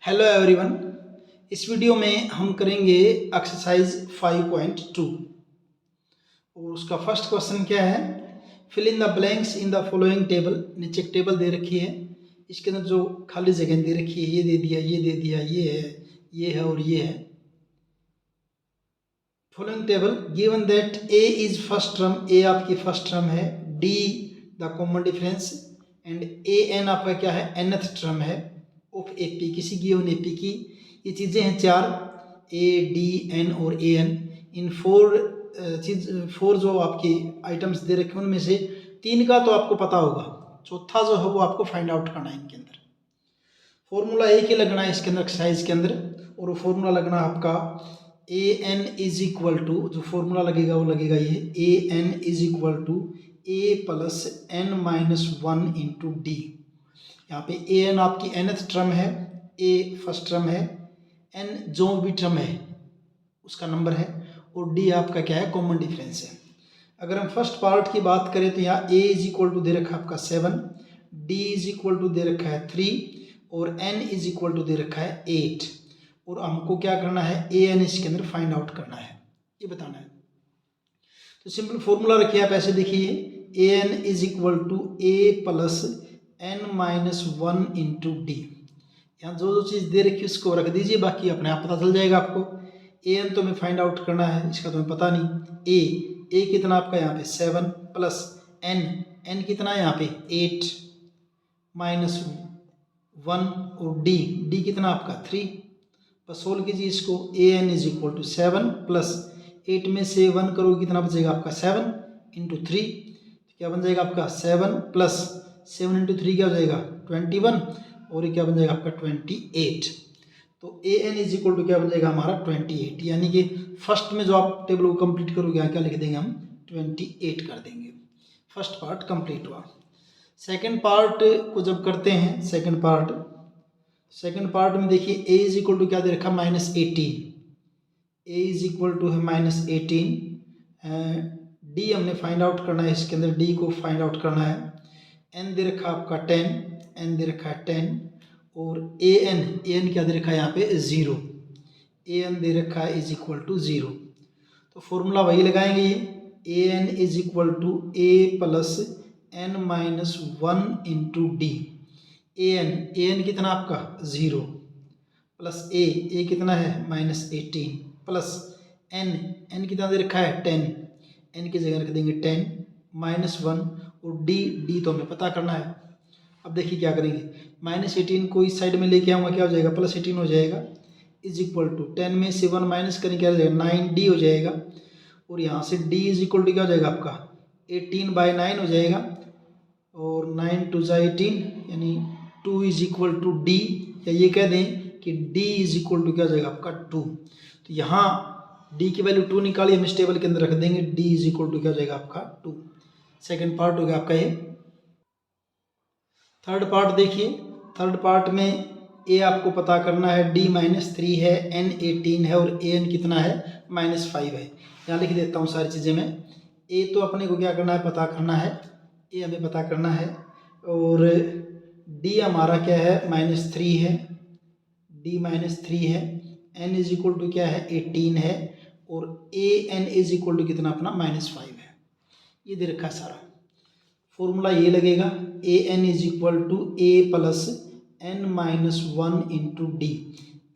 Hello everyone. इस video में हम करेंगे एक्सरसाइज 5.2 और उसका फर्स्ट क्वेश्चन क्या है, fill in the blanks in the following table. नीचे एक टेबल दे रखी है, इसके अंदर जो खाली जगह दे रखी है ये दे दिया, ये दे दिया, ये है और ये है। Following table given that a is first term, a आपकी फर्स्ट टर्म है, d the common difference and a n आपका क्या है, nth टर्म है ऑफ ए पी, किसी गिवन ए पी की। ये चीज़ें हैं चार, ए डी एन और ए एन। इन फोर जो आपकी आइटम्स दे रखे हैं उनमें से तीन का तो आपको पता होगा, चौथा जो है वो आपको फाइंड आउट करना है। इनके अंदर फॉर्मूला एक ही लगना है इसके अंदर एक्सरसाइज के अंदर, और वो फॉर्मूला लगना आपका a n is equal to, जो फॉर्मूला लगेगा वो लगेगा ये a n is equal to a plus n minus one into d. यहाँ पे ए एन आपकी nth टर्म है, ए फर्स्ट टर्म है, एन जो भी टर्म है उसका नंबर है, और डी आपका क्या है, कॉमन डिफरेंस है। अगर हम फर्स्ट पार्ट की बात करें तो यहाँ ए इज इक्वल टू दे रखा है आपका 7, डी इज इक्वल टू दे रखा है 3 और एन इज इक्वल टू दे रखा है 8। और हमको क्या करना है, ए एन इसके अंदर फाइंड आउट करना है, ये बताना है। तो सिंपल फॉर्मूला रखिए आप, ऐसे देखिए a n is equal to a plus n minus one into d. यहाँ जो जो चीज़ दे रखी है उसको रख दीजिए, बाकी अपने आप पता चल जाएगा आपको। ए एन तो हमें फाइंड आउट करना है, इसका तो हमें पता नहीं। ए कितना आपका यहाँ पे 7 प्लस एन कितना है यहाँ पे 8 माइनस 1 और डी कितना आपका 3। बस सोल्व कीजिए इसको। A n is equal to 7 plus 8 में से 1 करोगे कितना बचेगा आपका 7 इंटू 3, क्या बन जाएगा आपका 7 प्लस 7 इंटू 3 क्या हो जाएगा 21, और ये क्या बन जाएगा आपका 28। तो ए एन इज इक्वल टू क्या बन जाएगा हमारा 28, यानी कि फर्स्ट में जो आप टेबल को कंप्लीट करोगे यहाँ क्या लिख देंगे हम 28 कर देंगे। फर्स्ट पार्ट कंप्लीट हुआ। सेकेंड पार्ट को जब करते हैं, सेकेंड पार्ट में देखिए ए इज इक्वल टू क्या दे रखा -18, ए इज इक्वल टू है -18। डी हमने फाइंड आउट करना है, इसके अंदर डी को फाइंड आउट करना है। एन दे रखा आपका 10, एन दे रखा है 10 और ए एन क्या दे रखा है यहाँ पे 0, ए एन दे रखा है इज इक्वल टू 0। तो फॉर्मूला वही लगाएंगे, ये a n is equal to a plus n minus one into d. A n कितना आपका 0 प्लस ए कितना है -18 प्लस एन कितना दे रखा है 10, एन की जगह रख देंगे 10 -1 और डी तो हमें पता करना है। अब देखिए क्या करेंगे, -18 को इस साइड में लेके आऊँगा, क्या हो जाएगा +18 हो जाएगा, इज इक्वल टू 10 में से 1 माइनस करेंगे क्या हो जाएगा 9D हो जाएगा, और यहाँ से D इज इक्वल टू क्या हो जाएगा आपका 18/9 हो जाएगा, और 9 2 18 यानी 2 इज इक्वल टू डी, या ये कह दें कि D इज इक्वल टू क्या हो जाएगा आपका 2। तो यहाँ D की वैल्यू 2 निकाली, हम इस टेबल के अंदर रख देंगे, D इज इक्वल टू क्या हो जाएगा आपका 2। सेकेंड पार्ट हो गया आपका ये। थर्ड पार्ट देखिए, थर्ड पार्ट में ए आपको पता करना है, D -3 है, N 18 है और ए एन कितना है -5 है। यहाँ लिख देता हूँ सारी चीज़ें मैं। ए तो अपने को क्या करना है, पता करना है, ए हमें पता करना है, और डी हमारा क्या है -3 है, डी -3 है, एन इज इक्वल टू क्या है 18 है, और ए एन इज इक्वल टू कितना अपना -5 है। ये दे रखा है सारा। फॉर्मूला ये लगेगा, a n is equal to a plus n minus one into d.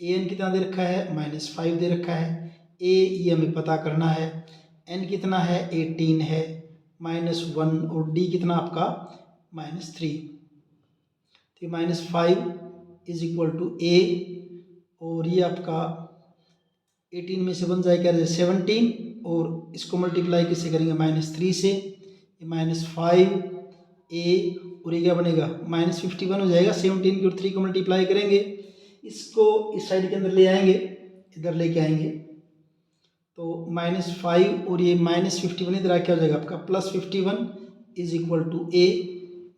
A n कितना दे रखा है -5 दे रखा है, ए ये हमें पता करना है, एन कितना है 18 है, -1 और डी कितना आपका -3। तो -5 इज इक्वल टू ए, और ये आपका 18 में से बन जाए क्या 17, और इसको मल्टीप्लाई किससे करेंगे -3 से, -5 ए, और ये क्या बनेगा -51 हो जाएगा। 17 की और 3 को मल्टीप्लाई करेंगे, इसको इस साइड के अंदर ले आएंगे, इधर लेके आएंगे, तो -5 और ये -51 इधर क्या हो जाएगा आपका +51 is equal to A,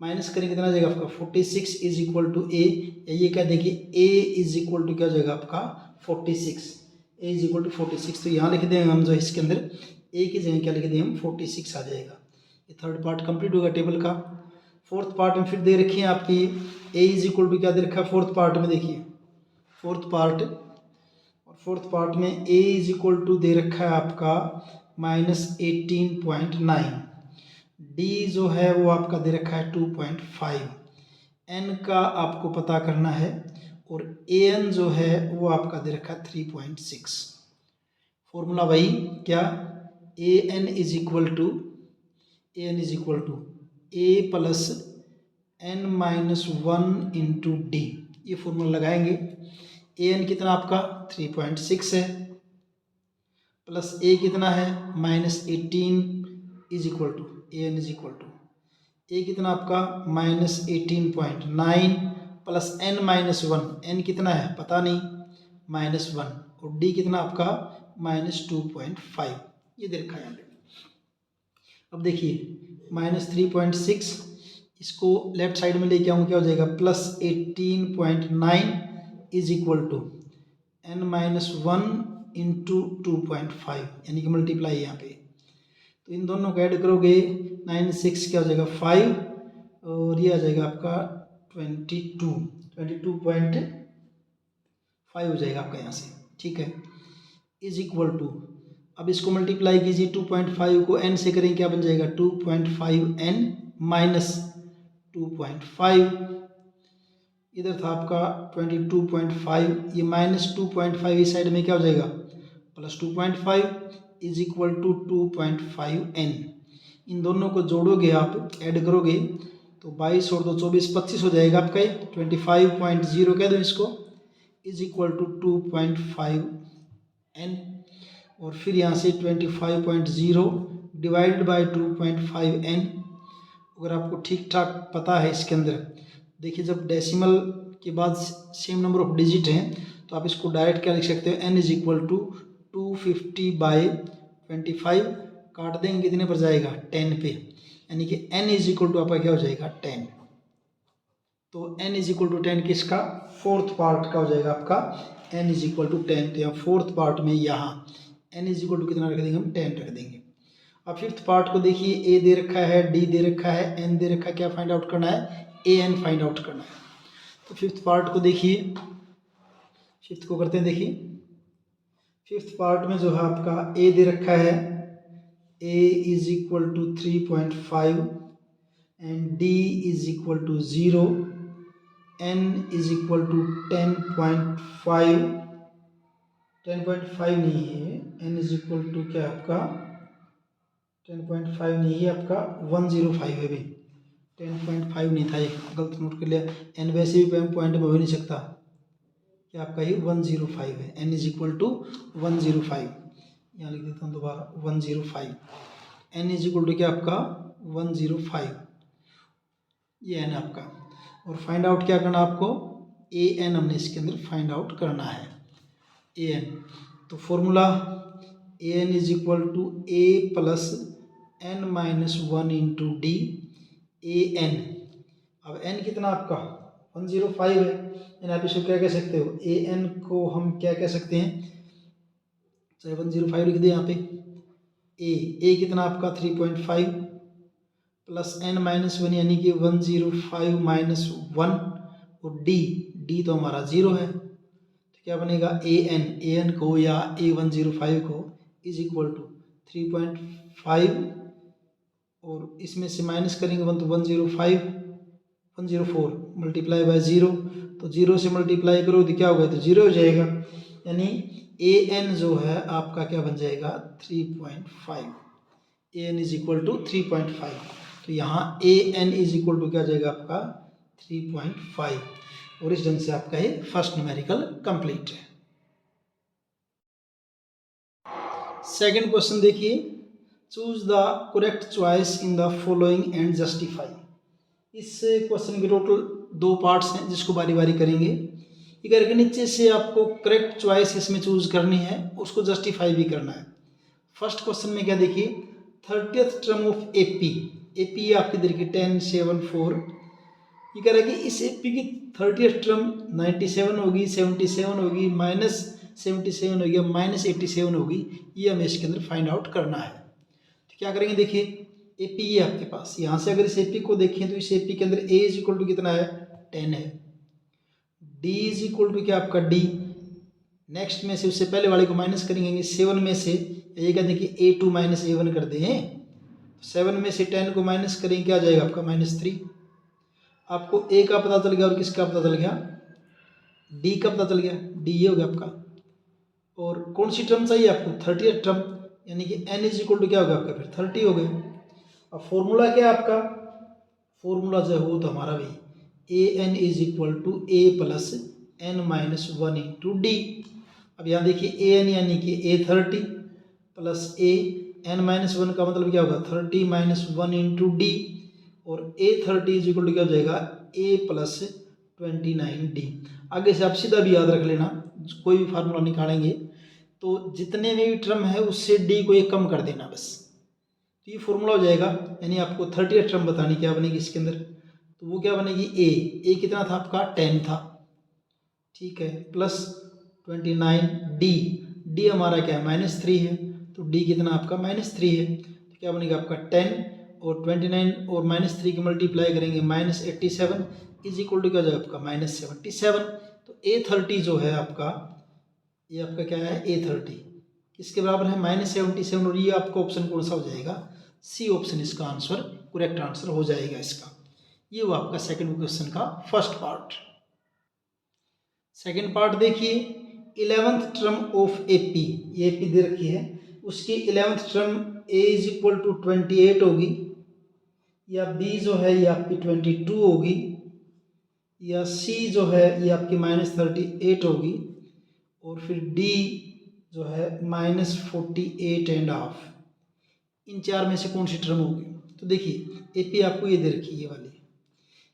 minus करेंगे कितना जाएगा आपका 46 इज इक्वल टू ए, या ये क्या देखिए ए इज इक्वल टू क्या हो जाएगा आपका 46, ए इज इक्वल टू 46। तो यहाँ लिख देंगे हम जो इसके अंदर ए की जगह क्या लिख देंगे हम 46 आ जाएगा। ये थर्ड पार्ट कंप्लीट होगा टेबल का। फोर्थ पार्ट में फिर दे रखी है आपकी ए इज इक्वल टू क्या दे रखा है फोर्थ पार्ट में, देखिए फोर्थ पार्ट, और फोर्थ पार्ट में a इज इक्वल टू दे रखा है आपका -18.9, d जो है वो आपका दे रखा है 2.5, n का आपको पता करना है, और an जो है वो आपका दे रखा है 3.6। फॉर्मूला वही क्या, an is equal to a plus n minus 1 into D, ये फॉर्मूला लगाएंगे। an कितना आपका 3.6 है, प्लस a कितना है -18 is equal to an is equal to a कितना आपका -18.9 प्लस n माइनस 1, n कितना है पता नहीं -1, और d कितना आपका -2.5, ये दे रखा है यहाँ पे। अब देखिए -3.6, इसको लेफ्ट साइड में लेके आऊँ क्या हो जाएगा, +18.9 is equal to n minus 1 into 2.5, यानी कि मल्टीप्लाई यहाँ पे, तो इन दोनों को ऐड करोगे 9 6 क्या हो जाएगा 5, और ये आ जाएगा आपका 22.5 हो जाएगा आपका यहाँ से, ठीक है, इज इक्वल टू, अब इसको मल्टीप्लाई कीजिए 2.5 को n से करें क्या बन जाएगा 2.5n माइनस 2.5, इधर था आपका 22.5, ये -2.5 इस साइड में क्या हो जाएगा +2.5 इज इक्वल टू 2.5n। इन दोनों को जोड़ोगे आप, ऐड करोगे तो 22 और 2 24 25 हो जाएगा आपका, ये 25.0 कह दो इसको, इज इक्वल टू 2.5n, और फिर यहाँ से 25.0 डिवाइडेड बाई 2.5n। अगर आपको ठीक ठाक पता है इसके अंदर, देखिए जब डेसिमल के बाद सेम नंबर ऑफ डिजिट हैं तो आप इसको डायरेक्ट क्या लिख सकते हो, n इज इक्वल टू 250/25, काट देंगे कितने पर जाएगा 10 पे, यानी कि n इज इक्वल टू आपका क्या हो जाएगा 10। तो n इज इक्वल टू 10 किसका, फोर्थ पार्ट का हो जाएगा आपका n इज इक्वल टू 10। तो यहाँ फोर्थ पार्ट में यहाँ n इज इक्वल टू कितना रख देंगे हम 10 रख देंगे। अब फिफ्थ पार्ट को देखिए, a दे रखा है, d दे रखा है, n दे रखा है, क्या फाइंड आउट करना है an फाइंड आउट करना है। तो फिफ्थ पार्ट को देखिए, फिफ्थ को करते हैं, देखिए फिफ्थ पार्ट में जो है आपका a दे रखा है, a is equal to 3.5 and d is equal to 0, n is equal to 10.5, 10.5 नहीं है, n इज इक्वल टू क्या है आपका 10.5 नहीं है आपका 105 है भाई, 10.5 नहीं था, एक गलत नोट कर लिया, n वैसे भी पॉइंट में हो नहीं सकता, क्या आपका ये 105 है, n इज इक्वल टू 105, यहाँ लिख देता हूँ दोबारा 105, n इज इक्वल टू क्या आपका 105, ये n आपका। और फाइंड आउट क्या करना आपको, an हमने इसके अंदर फाइंड आउट करना है, an। तो formula an is equal to a plus n minus 1 into D an। अब n कितना आपका 105 है, यानी आप इसको क्या कह सकते हो, an को हम क्या कह सकते हैं, चाहे 105 लिख दे यहाँ पे, a कितना आपका 3.5 प्लस n माइनस 1 यानी कि 105 माइनस 1, और d तो हमारा 0 है, तो क्या बनेगा an को या a105 को इज इक्वल टू 3.5, और इसमें से माइनस करेंगे 1 तो 104 मल्टीप्लाई बाय 0, तो 0 से मल्टीप्लाई करो तो क्या होगा, तो 0 हो जाएगा, यानी an जो है आपका क्या बन जाएगा 3.5, an इज इक्वल टू 3.5, तो यहाँ an इज इक्वल टू क्या हो जाएगा आपका 3.5, और इस ढंग से आपका ये फर्स्ट न्यूमेरिकल कंप्लीट है। सेकंड क्वेश्चन देखिए, choose the correct choice in the following and justify. इस क्वेश्चन के टोटल 2 पार्ट्स हैं जिसको बारी बारी करेंगे। इधर के नीचे से आपको करेक्ट चॉइस इसमें चूज करनी है, उसको जस्टिफाई भी करना है। फर्स्ट क्वेश्चन में क्या देखिए, 30th टर्म ऑफ एपी आपकी इधर की 10 7 4, ये कह रहा है कि इस एपी की 30th टर्म 97 होगी, 77 होगी, -77 होगी, -87 होगी, ये हमें इसके अंदर फाइंड आउट करना है। तो क्या करेंगे, देखिए एपी ये आपके पास, यहाँ से अगर इस एपी को देखें तो इस एपी के अंदर ए इज इक्वल टू कितना है 10 है, डी इज इक्वल टू क्या आपका डी, नेक्स्ट में से उससे पहले वाले को माइनस करेंगे, 7 में से ये कहते हैं कि A2 माइनस A1 कर दें, 7 में से 10 को माइनस करेंगे, क्या आ जाएगा आपका -3। आपको A का पता चल गया और किसका पता चल गया, D का पता चल गया, D ये हो गया आपका। और कौन सी टर्म चाहिए आपको, 30th टर्म, यानी कि n इज इक्वल टू क्या होगा आपका, फिर 30 हो गया। अब फॉर्मूला क्या है आपका, फॉर्मूला जो हो तो हमारा भी an is equal to a plus n minus 1 into D. अब यहाँ देखिए an यानी कि a30 plus a n minus 1 का मतलब क्या होगा 30 माइनस 1 इंटू डी, और a30 इज इक्वल टू क्या हो जाएगा a प्लस 29d। आगे से आप सीधा भी याद रख लेना, कोई भी फार्मूला निकालेंगे तो जितने में भी टर्म है उससे d को एक कम कर देना बस, तो ये फॉर्मूला हो जाएगा। यानी आपको 30th टर्म बतानी क्या बनेगी इसके अंदर, तो वो क्या बनेगी a कितना था आपका 10 था, ठीक है, प्लस 29d, d हमारा क्या है -3 है, तो d कितना आपका -3 है, तो क्या बनेगा आपका 10 और 29 और -3 की मल्टीप्लाई करेंगे -87 इज इक्वल टू क्या हो जाएगा आपका -77। तो a30 जो है आपका, ये आपका क्या है a30 किसके बराबर है -77, और ये आपका ऑप्शन कौन सा हो जाएगा, सी ऑप्शन इसका आंसर करेक्ट आंसर हो जाएगा इसका। ये वो आपका सेकंड क्वेश्चन का फर्स्ट पार्ट। सेकंड पार्ट देखिए, 11th टर्म ऑफ एपी, ये एपी दे रखी है, उसकी 11th term a is equal to 28 होगी, या b जो है ये आपकी 22 होगी, या c जो है ये आपकी -38 होगी, और फिर d जो है -48.5। इन चार में से कौन सी टर्म होगी। तो देखिए एपी आपको ये दे रखी है ये वाली,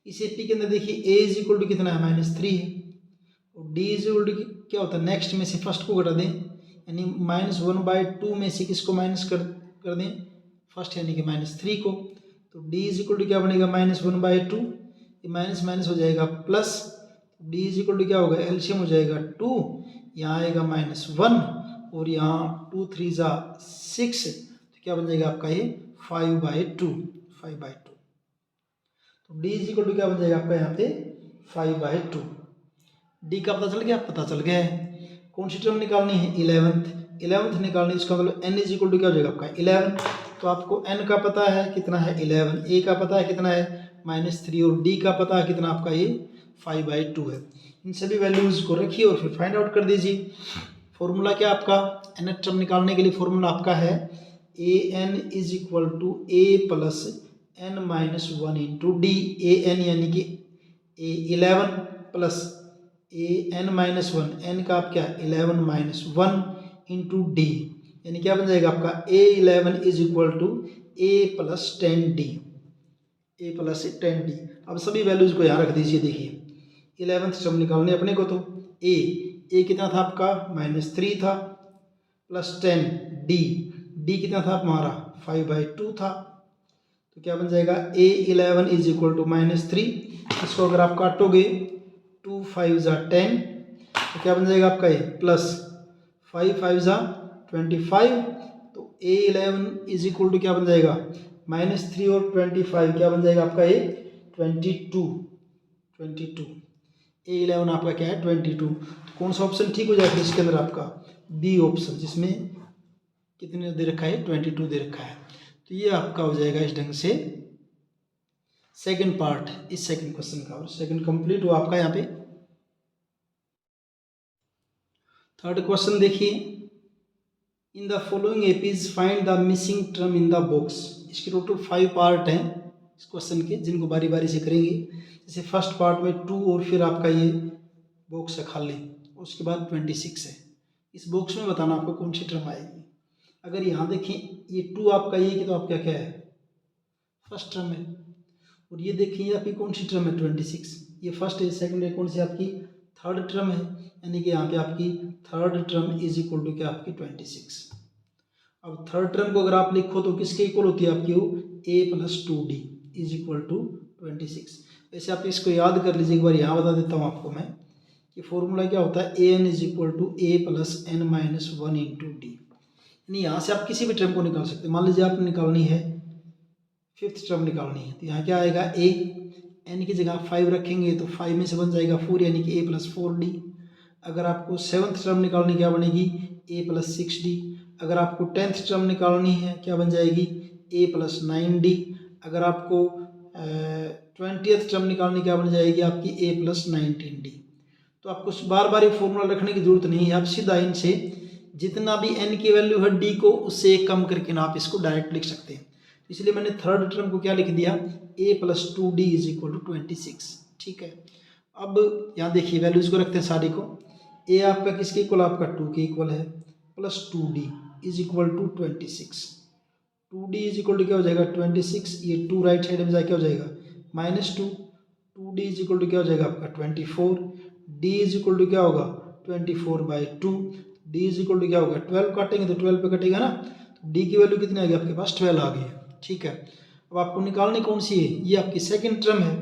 इस एपी के अंदर देखिए a इज इक्वल टू कितना है -3 है, और d इज इक्वल टू क्या होता है, नेक्स्ट में से फर्स्ट को घटा दें, यानी -1/2 में से किसको माइनस कर दें, फर्स्ट यानी कि -3 को, तो d इज इक्वल टू क्या बनेगा -1/2, ये माइनस माइनस हो जाएगा plus, d is equal to क्या होगा एलसीएम हो जाएगा 2, यहाँ आएगा -1 और यहाँ 2 3 जा 6, तो क्या बन जाएगा आपका ये 5/2, 5/2। तो d इज इक्वल टू क्या बन जाएगा आपका यहाँ पे 5/2। d का पता चल गया, पता चल गया है। कौन सी टर्म निकालनी है 11th निकालनी, इसका मतलब n इज इक्वल टू क्या हो जाएगा आपका 11। तो आपको n का पता है कितना है 11, a का पता है कितना है -3, और d का पता है कितना आपका ये 5/2 है। इन सभी वैल्यूज को रखिए और फिर फाइंड आउट कर दीजिए। फॉर्मूला क्या आपका nth टर्म निकालने के लिए, फॉर्मूला आपका है an is equal to a plus n minus 1 into D. an यानी कि a11 plus n minus 1, n का आप क्या 11 माइनस 1 इंटू डी, यानी क्या बन जाएगा आपका a11 is equal to a plus 10d, a plus 10d। अब सभी वैल्यूज को यहाँ रख दीजिए। देखिए 11th टर्म निकालने अपने को, तो a कितना था आपका -3 था, प्लस 10d कितना था हमारा 5/2 था, तो क्या बन जाएगा a11 इज इक्वल टू -3, इसको अगर आप काटोगे 2 5 जा 10, तो क्या बन जाएगा आपका ये प्लस 5 5 जा 25, तो a11 इज इक्वल टू क्या बन जाएगा -3 और 25 क्या बन जाएगा आपका ये 22। a11 आपका क्या है 22। तो कौन सा ऑप्शन ठीक हो जाएगा इसके अंदर आपका बी ऑप्शन, जिसमें कितने दे रखा है 22 दे रखा है। तो ये आपका हो जाएगा इस ढंग से सेकंड पार्ट इस सेकंड क्वेश्चन का, और सेकंड कंप्लीट हुआ आपका। यहाँ पे थर्ड क्वेश्चन देखिए, इन the following APs find the missing term in the box. इसके टोटल 5 पार्ट हैं इस क्वेश्चन के, जिनको बारी बारी से करेंगे। जैसे फर्स्ट पार्ट में 2 और फिर आपका ये बॉक्स है खाली, उसके बाद 26 है। इस बॉक्स में बताना आपको कौन सी टर्म आएगी। अगर यहाँ देखें ये 2 आपका ये कि तो आपका क्या है फर्स्ट टर्म है, और ये देखिए ये आपकी कौन सी टर्म है 26, ये फर्स्ट है। सेकंड है कौन सी आपकी थर्ड टर्म है, यानी कि यहाँ पे आपकी third term is equal to क्या आपकी 26। अब थर्ड टर्म को अगर आप लिखो तो किसके इक्वल होती है आपकी वो a plus 2d is equal to 26। वैसे आप इसको याद कर लीजिए, एक बार यहाँ बता देता हूँ आपको मैं कि फॉर्मूला क्या होता है an is equal to a plus n minus 1 into D. यानी यहाँ से आप किसी भी टर्म को निकाल सकते हैं। मान लीजिए आप निकालनी है 5th टर्म निकालनी है, तो यहाँ क्या आएगा n की जगह 5 रखेंगे तो 5 में से बन जाएगा 4 यानी कि a प्लस 4d। अगर आपको 7th टर्म निकालनी क्या बनेगी a प्लस 6d। अगर आपको 10th टर्म निकालनी है क्या बन जाएगी a प्लस 9d। अगर आपको 20th टर्म निकालनी क्या बन जाएगी आपकी a प्लस 19d। तो आपको बार बार ये फॉर्मूला रखने की जरूरत नहीं है, आप सीधा इनसे जितना भी n की वैल्यू है d को उससे एक कम करके ना आप इसको डायरेक्ट लिख सकते हैं। इसलिए मैंने थर्ड टर्म को क्या लिख दिया a plus 2d is equal to 26। ठीक है, अब यहाँ देखिए वैल्यूज को रखते हैं सारी को। a आपका किसके इक्वल, आपका 2 के इक्वल है, plus 2d is equal to 26। 2d is equal to क्या हो जाएगा 26, ये 2 राइट साइड में जाके क्या हो जाएगा -2। 2d इज इक्वल टू क्या हो जाएगा आपका 24। d इज इक्वल टू क्या होगा 24/2। d इज इक्वल टू क्या होगा 12, काटेंगे तो 12 पे कटेगा ना, तो d की वैल्यू कितनी आ गई आपके पास 12 आ गई है। ठीक है, अब आपको निकालनी कौन सी है, ये आपकी सेकंड टर्म है।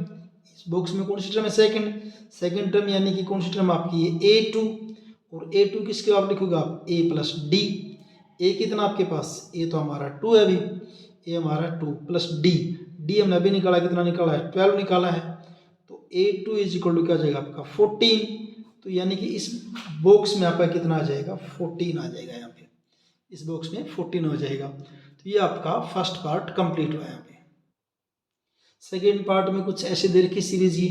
इस बॉक्स में कौन सी टर्म है सेकंड टर्म, यानी कि कौन सी टर्म आपकी है a2। और a2 किसके आप लिखोगे आप a प्लस d। a कितना आपके पास, a तो हमारा 2 है अभी, a हमारा 2 प्लस d हमने अभी निकाला, कितना निकाला है 12 निकाला है। तो a2 इज इक्वल टू क्या हो जाएगा आपका 14। तो यानी कि इस बॉक्स में आपका कितना आ जाएगा 14 आ जाएगा, यहाँ पे इस बॉक्स में 14 हो जाएगा। तो ये आपका फर्स्ट पार्ट कंप्लीट हुआ यहाँ पे। सेकेंड पार्ट में कुछ ऐसे दे रखी सीरीज, ये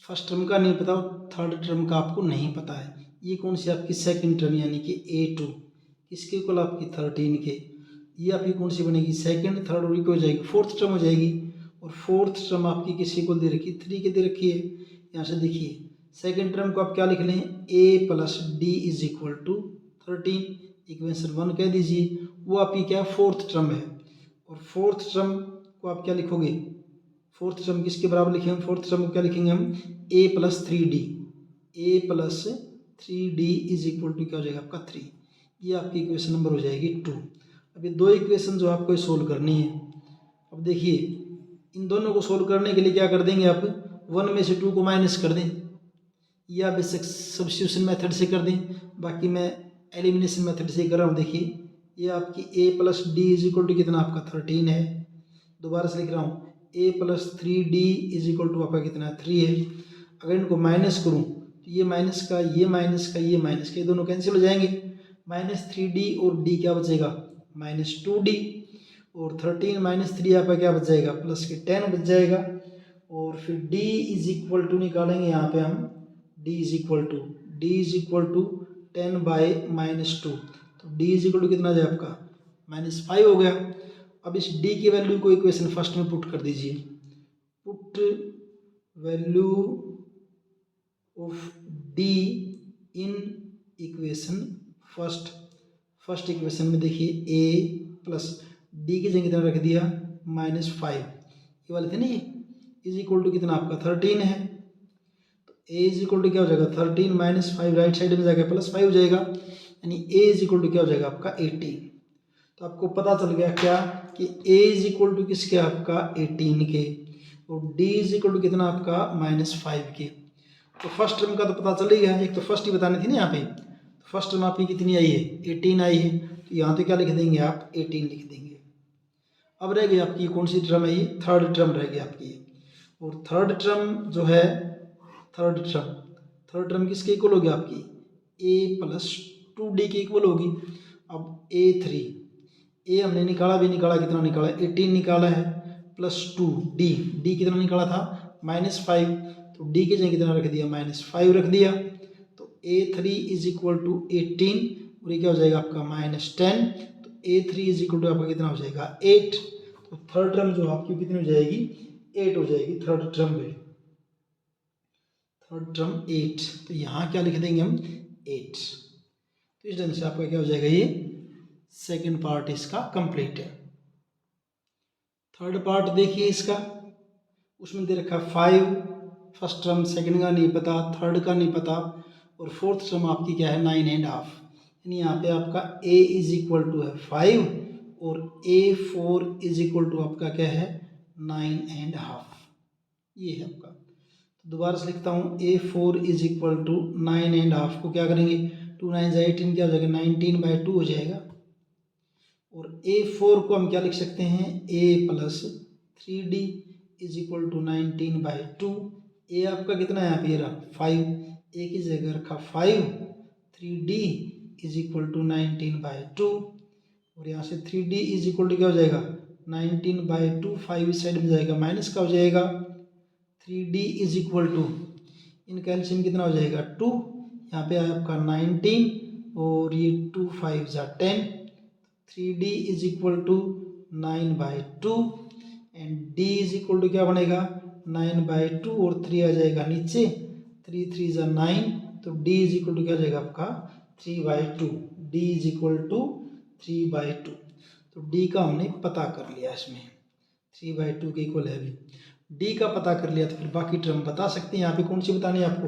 फर्स्ट टर्म का नहीं पता, थर्ड टर्म का आपको नहीं पता है। ये कौन सी आपकी सेकेंड टर्म यानी कि a2 किसके इक्वल आपकी 13 के। ये आपकी कौन सी बनेगी सेकेंड, थर्ड और इक्वल हो जाएगी, फोर्थ टर्म हो जाएगी। और फोर्थ टर्म आपकी किसी को दे रखी 3 के दे रखी है। यहाँ से देखिए सेकेंड टर्म को आप क्या लिख लें a plus D is equal to 13, equation 1 कह दीजिए, वो आपकी क्या फोर्थ टर्म है। और फोर्थ टर्म को आप क्या लिखोगे, फोर्थ टर्म किसके बराबर लिखेंगे, फोर्थ टर्म को क्या लिखेंगे हम a plus 3d। a plus 3d is equal to क्या हो जाएगा आपका 3। ये आपकी इक्वेशन नंबर हो जाएगी 2। अब ये दो इक्वेशन जो आपको सोल्व करनी है, अब देखिए इन दोनों को सोल्व करने के लिए क्या कर देंगे आप 1 में से 2 को माइनस कर दें, या बेसिक सब्स्टिट्यूशन मेथड से कर दें, बाकी मैं एलिमिनेशन मेथड से कर रहा हूँ। देखिए ये आपकी a plus D is equal to कितना आपका 13 है। दोबारा से लिख रहा हूँ a plus 3d is equal to आपका कितना 3 है। अगर इनको माइनस करूँ तो ये माइनस का ये माइनस का ये माइनस का ये दोनों कैंसिल हो जाएंगे, -3d और d क्या बचेगा -2d। और 13 माइनस 3 आपका क्या बच जाएगा प्लस के 10 बच जाएगा। और फिर d इज इक्वल टू निकालेंगे यहाँ पे हम d is equal to 10 by -2। तो d इज इक्वल टू कितना आ जाए आपका -5 हो गया। अब इस d की वैल्यू को इक्वेशन फर्स्ट में पुट कर दीजिए, put value of d in equation first equation में देखिए a प्लस डी की जगह कितना रख दिया -5, ये वाले थे ना, ये इज इक्वल टू कितना आपका 13 है। तो a इज इक्वल टू क्या हो जाएगा 13 -5 राइट साइड में जाकर +5 हो जाएगा, यानी a इज इक्वल टू क्या हो जाएगा आपका 18। तो आपको पता चल गया क्या कि a इज इक्वल टू किसके आपका 18 के, और d इज इक्वल टू कितना आपका -5 के। तो फर्स्ट टर्म का तो पता चल ही गया, एक तो फर्स्ट ही बतानी थी ना यहाँ पे। तो फर्स्ट टर्म आपकी कितनी आई है 18 आई है, तो यहाँ तो क्या लिख देंगे आप 18 लिख देंगे। अब रह गई आपकी कौन सी टर्म है, ये थर्ड टर्म रह गई आपकी। और थर्ड टर्म जो है थर्ड टर्म किसके इक्वल होगी आपकी a प्लस 2d के इक्वल होगी। अब a हमने निकाला भी निकाला, कितना निकाला 18 निकाला है, प्लस 2d कितना निकाला था -5, तो d की जगह कितना रख दिया -5 रख दिया। तो a3 इज इक्वल टू 18 और ये क्या हो जाएगा आपका -10। तो a3 इज इक्वल टू आपका कितना हो जाएगा 8। तो थर्ड टर्म जो आपकी कितनी हो जाएगी 8 हो जाएगी थर्ड टर्म में, थर्ड टर्म 8। तो यहाँ क्या लिख देंगे हम 8। तो इस ढंग से आपका क्या हो जाएगा, ये सेकेंड पार्ट इसका कंप्लीट है। थर्ड पार्ट देखिए इसका, उसमें दे रखा 5, फर्स्ट टर्म सेकंड का नहीं पता, थर्ड का नहीं पता, और फोर्थ टर्म आपकी क्या है 9.5। यानी यहाँ पे आपका a इज इक्वल टू है 5 और a4 इज इक्वल टू आपका क्या है 9.5, ये है आपका। तो दोबारा से लिखता हूँ a4 इज इक्वल टू 9.5 को क्या करेंगे 2 9 18 क्या हो जाएगा 19/2 हो जाएगा। और a4 को हम क्या लिख सकते हैं a plus 3d is equal to 19/2। A आपका कितना है यहाँ पे रहा 5, ए की जगह रखा 5, 3d इज इक्वल टू 19/2। और यहाँ से 3d इज इक्वल टू क्या हो जाएगा 19/2, 5 इस साइड में जाएगा माइनस का हो जाएगा। 3d इज इक्वल टू इनका एलसीएम कितना हो जाएगा 2, यहाँ पे आया आपका 19 और ये 2 5 जा 10। 3d is equal to 9/2 and d is equal to क्या बनेगा 9/2 और 3 आ जाएगा नीचे, 3 3 जा 9, तो d इज इक्वल टू क्या हो जाएगा आपका 3/2। d is equal to 3/2। तो d का हमने पता कर लिया, इसमें 3/2 के इक्वल है अभी। d का पता कर लिया तो फिर बाकी टर्म बता सकते हैं। यहाँ पे कौन सी बतानी है आपको,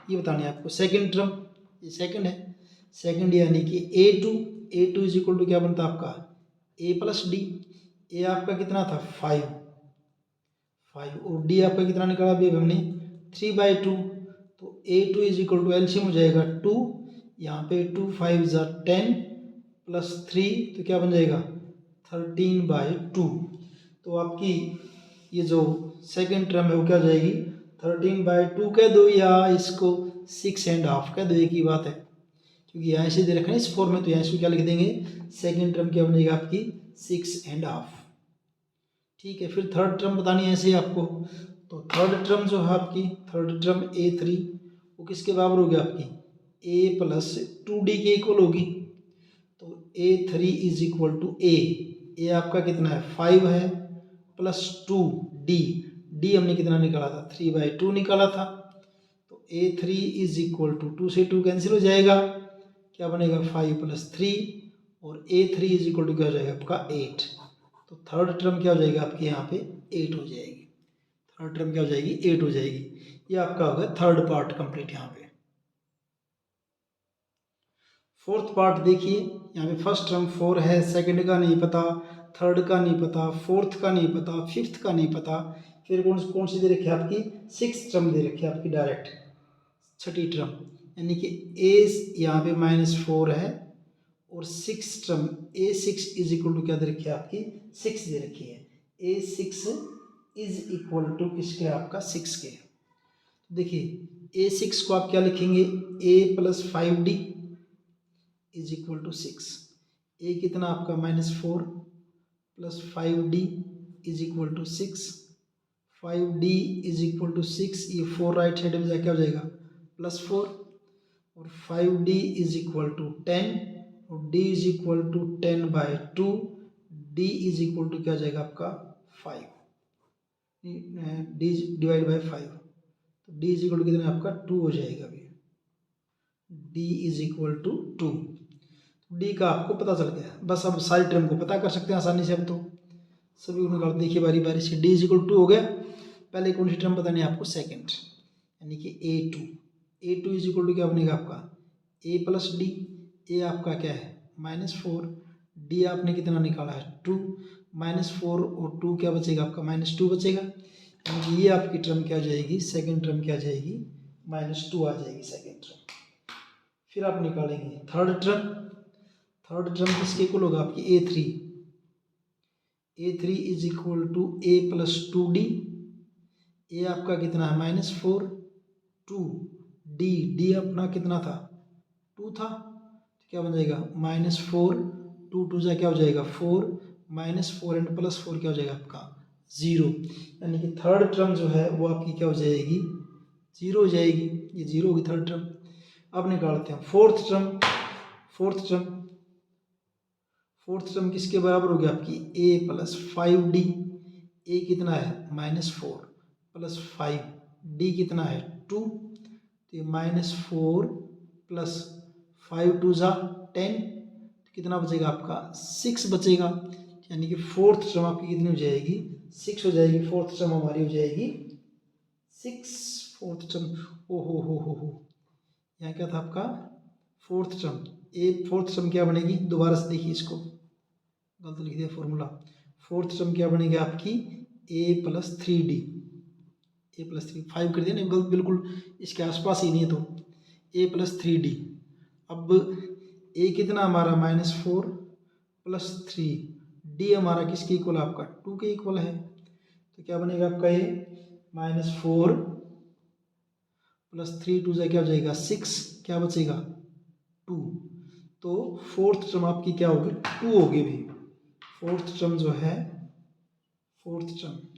ये बतानी है आपको सेकंड टर्म, ये सेकंड है। सेकंड यानी कि a2 इज इक्वल टू क्या बनता है आपका a प्लस डी। ए आपका कितना था 5 और डी आपका कितना निकाला अभी हमने 3/2। तो a2 is equal to LCM हो जाएगा 2, यहाँ पे 2 5 जा 10 प्लस 3 तो क्या बन जाएगा 13/2। तो आपकी ये जो सेकंड टर्म है वो क्या हो जाएगी 13/2 कह दो या इसको 6.5 कह दो, एक ही बात है, क्योंकि यहाँ से दे रखा है इस फॉर्म में, तो यहाँ इसको क्या लिख देंगे सेकंड टर्म क्या बनेगा आपकी 6.5। ठीक है, फिर थर्ड टर्म बतानी है ऐसे आपको। तो थर्ड टर्म जो है आपकी थर्ड टर्म a3 वो किसके बराबर होगी आपकी a प्लस 2d के इक्वल होगी। तो a3 इज इक्वल टू ए आपका कितना है 5 है प्लस 2d हमने कितना निकाला था 3/2 निकाला था। तो a3 इज इक्वल टू 2 से 2 कैंसिल हो जाएगा, क्या बनेगा 5 प्लस 3 और a3 इज इक्वल टू क्या हो जाएगा आपका 8। तो थर्ड टर्म क्या हो जाएगी आपकी यहाँ पे 8 हो जाएगी। थर्ड टर्म क्या हो जाएगी 8 हो जाएगी। ये आपका हो गया थर्ड पार्ट कंप्लीट। यहाँ पे फोर्थ पार्ट देखिए, यहाँ पे फर्स्ट टर्म 4 है, सेकंड का नहीं पता, थर्ड का नहीं पता, फोर्थ का नहीं पता, फिफ्थ का नहीं पता, फिर कौन कौन सी दे रखी है आपकी सिक्स टर्म दे रखी है आपकी डायरेक्ट छठी टर्म, यानी कि ए यहाँ पे -4 है और six term a6 is equal to क्या दे रखी है आपकी 6 दे रखी है। a6 इज इक्वल टू किसके आपका 6 के। देखिए a6 को आप क्या लिखेंगे a plus 5d is equal to 6। A कितना आपका -4 plus 5d is equal to 6। 5d is equal to 6, ये 4 राइट साइड में जाके हो जाएगा +4 और 5d इज इक्वल टू 10 और d is equal to 10/2, d is equal to क्या हो जाएगा आपका 5, d डिवाइड बाय 5, तो d इज इक्वल टू कितना आपका 2 हो जाएगा अभी, d is equal to 2। D का आपको पता चल गया, बस अब सारी टर्म को पता कर सकते हैं आसानी से। अब तो सभी को निकाल देखिए बारी बारी से। डी इज इक्वल टू हो गया, पहले कौन सी टर्म बतानी है आपको सेकंड, यानी कि a2 इज इक्वल टू क्या बनेगा आपका a प्लस डी। ए आपका क्या है -4, डी आपने कितना निकाला है 2, -4 और 2 क्या बचेगा आपका -2 बचेगा, यानी कि ये आपकी टर्म क्या आ जाएगी सेकंड टर्म क्या आ जाएगी -2 आ जाएगी सेकंड टर्म। फिर आप निकालेंगे थर्ड टर्म। थर्ड टर्म किसके इक्वल होगा आपकी a3 is equal to a plus 2d। A आपका कितना है -4, 2d अपना कितना था 2 था, तो क्या बन जाएगा -4, 2 2 जा क्या हो जाएगा 4, -4 एंड +4 क्या हो जाएगा आपका 0, यानी कि थर्ड टर्म जो है वो आपकी क्या हो जाएगी 0 हो जाएगी, ये 0 होगी थर्ड टर्म। अब निकालते हैं फोर्थ टर्म। फोर्थ टर्म किसके बराबर होगी आपकी a प्लस 5d। ए कितना है -4 प्लस 5, d कितना है 2, तो ये -4 प्लस 5 2 जा 10, तो कितना बचेगा आपका 6 बचेगा, यानी कि फोर्थ टर्म आपकी कितनी हो जाएगी 6 हो जाएगी। फोर्थ टर्म हमारी हो जाएगी 6। फोर्थ टर्म ओ हो यहाँ क्या था आपका फोर्थ टर्म क्या बनेगी, दोबारा से देखिए इसको गलत लिख दिया फॉर्मूला। फोर्थ टर्म क्या बनेगी आपकी a plus 3d, a plus 3 5 कर दिया ना गलत, बिल्कुल इसके आसपास ही नहीं है, तो a प्लस 3d। अब a कितना हमारा -4 प्लस 3, d हमारा किसके इक्वल आपका 2 के इक्वल है, तो क्या बनेगा आपका ये -4 + 3 2 क्या हो जाएगा 6, क्या बचेगा 2। तो फोर्थ टर्म आपकी क्या होगी 2 होगी भी। फोर्थ टर्म जो है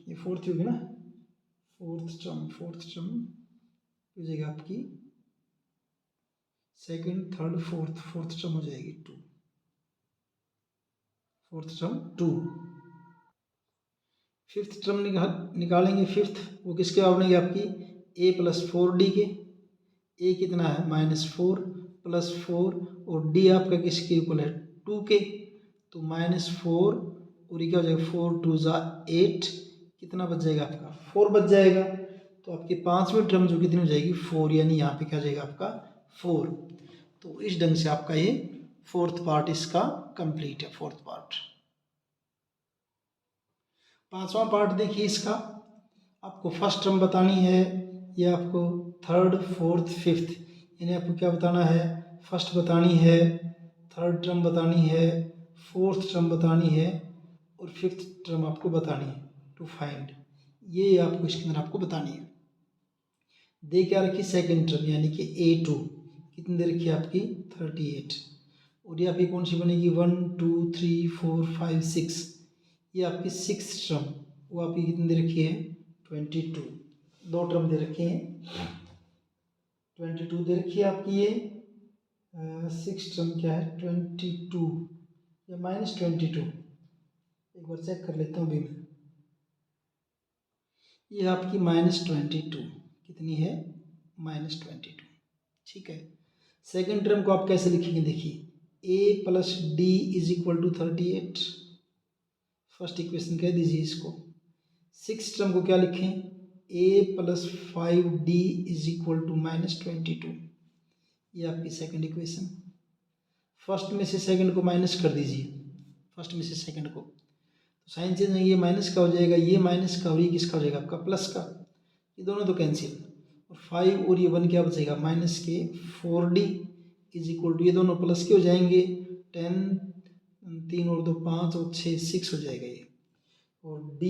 ये फोर्थ होगी ना, फोर्थ टर्म हो जाएगा आपकी सेकंड थर्ड फोर्थ टर्म हो जाएगी 2, फोर्थ टर्म 2। फिफ्थ टर्म निकालेंगे, फिफ्थ वो किसके बनेगी आपकी a + 4d के। a कितना है -4 + 4 और d आपका किसके इक्वल है 2 के। तो -4 और ये क्या हो जाएगा 4 2 = 8, कितना बच जाएगा आपका 4 बच जाएगा। तो आपकी पांचवी टर्म जो कितनी हो जाएगी 4, यानी यहाँ पे क्या हो जाएगा आपका 4। तो इस ढंग से आपका ये फोर्थ पार्ट इसका कंप्लीट है, फोर्थ पार्ट। पांचवा पार्ट देखिए इसका, आपको फर्स्ट टर्म बतानी है या आपको थर्ड फोर्थ फिफ्थ, यानी आपको क्या बताना है फर्स्ट बतानी है, थर्ड टर्म बतानी है, फोर्थ टर्म बतानी है और फिफ्थ टर्म आपको बतानी है टू फाइंड। ये आपको इसके अंदर आपको बतानी है। दे क्या रखी सेकेंड टर्म यानी कि A2 कितनी दे रखी है आपकी 38, और ये आपकी कौन सी बनेगी 1 2 3 4 5 6, ये आपकी सिक्स टर्म वो आपकी कितनी दे रखी है 22। दो टर्म दे रखे हैं 22 दे रखी है आपकी ये सिक्स टर्म क्या है 22 या -22, एक बार चेक कर लेता हूँ अभी मैं। ये आपकी -22 कितनी है -22, ठीक है। सेकेंड टर्म को आप कैसे लिखेंगे देखिए a + d = 38, फर्स्ट इक्वेशन कह दीजिए इसको। सिक्स टर्म को क्या लिखें a + 5d = -22, ये आपकी सेकंड इक्वेशन। फर्स्ट में से सेकंड को माइनस कर दीजिए, फर्स्ट में से सेकंड को, तो साइन चेंज है, ये माइनस का हो जाएगा, ये माइनस का और ये किसका हो जाएगा आपका प्लस का, ये दोनों तो कैंसिल, और 5 और ये 1 क्या बचेगा -4d = ये दोनों प्लस के हो जाएंगे 10, 3 और 2 5 और 6 6 हो जाएगा ये, और d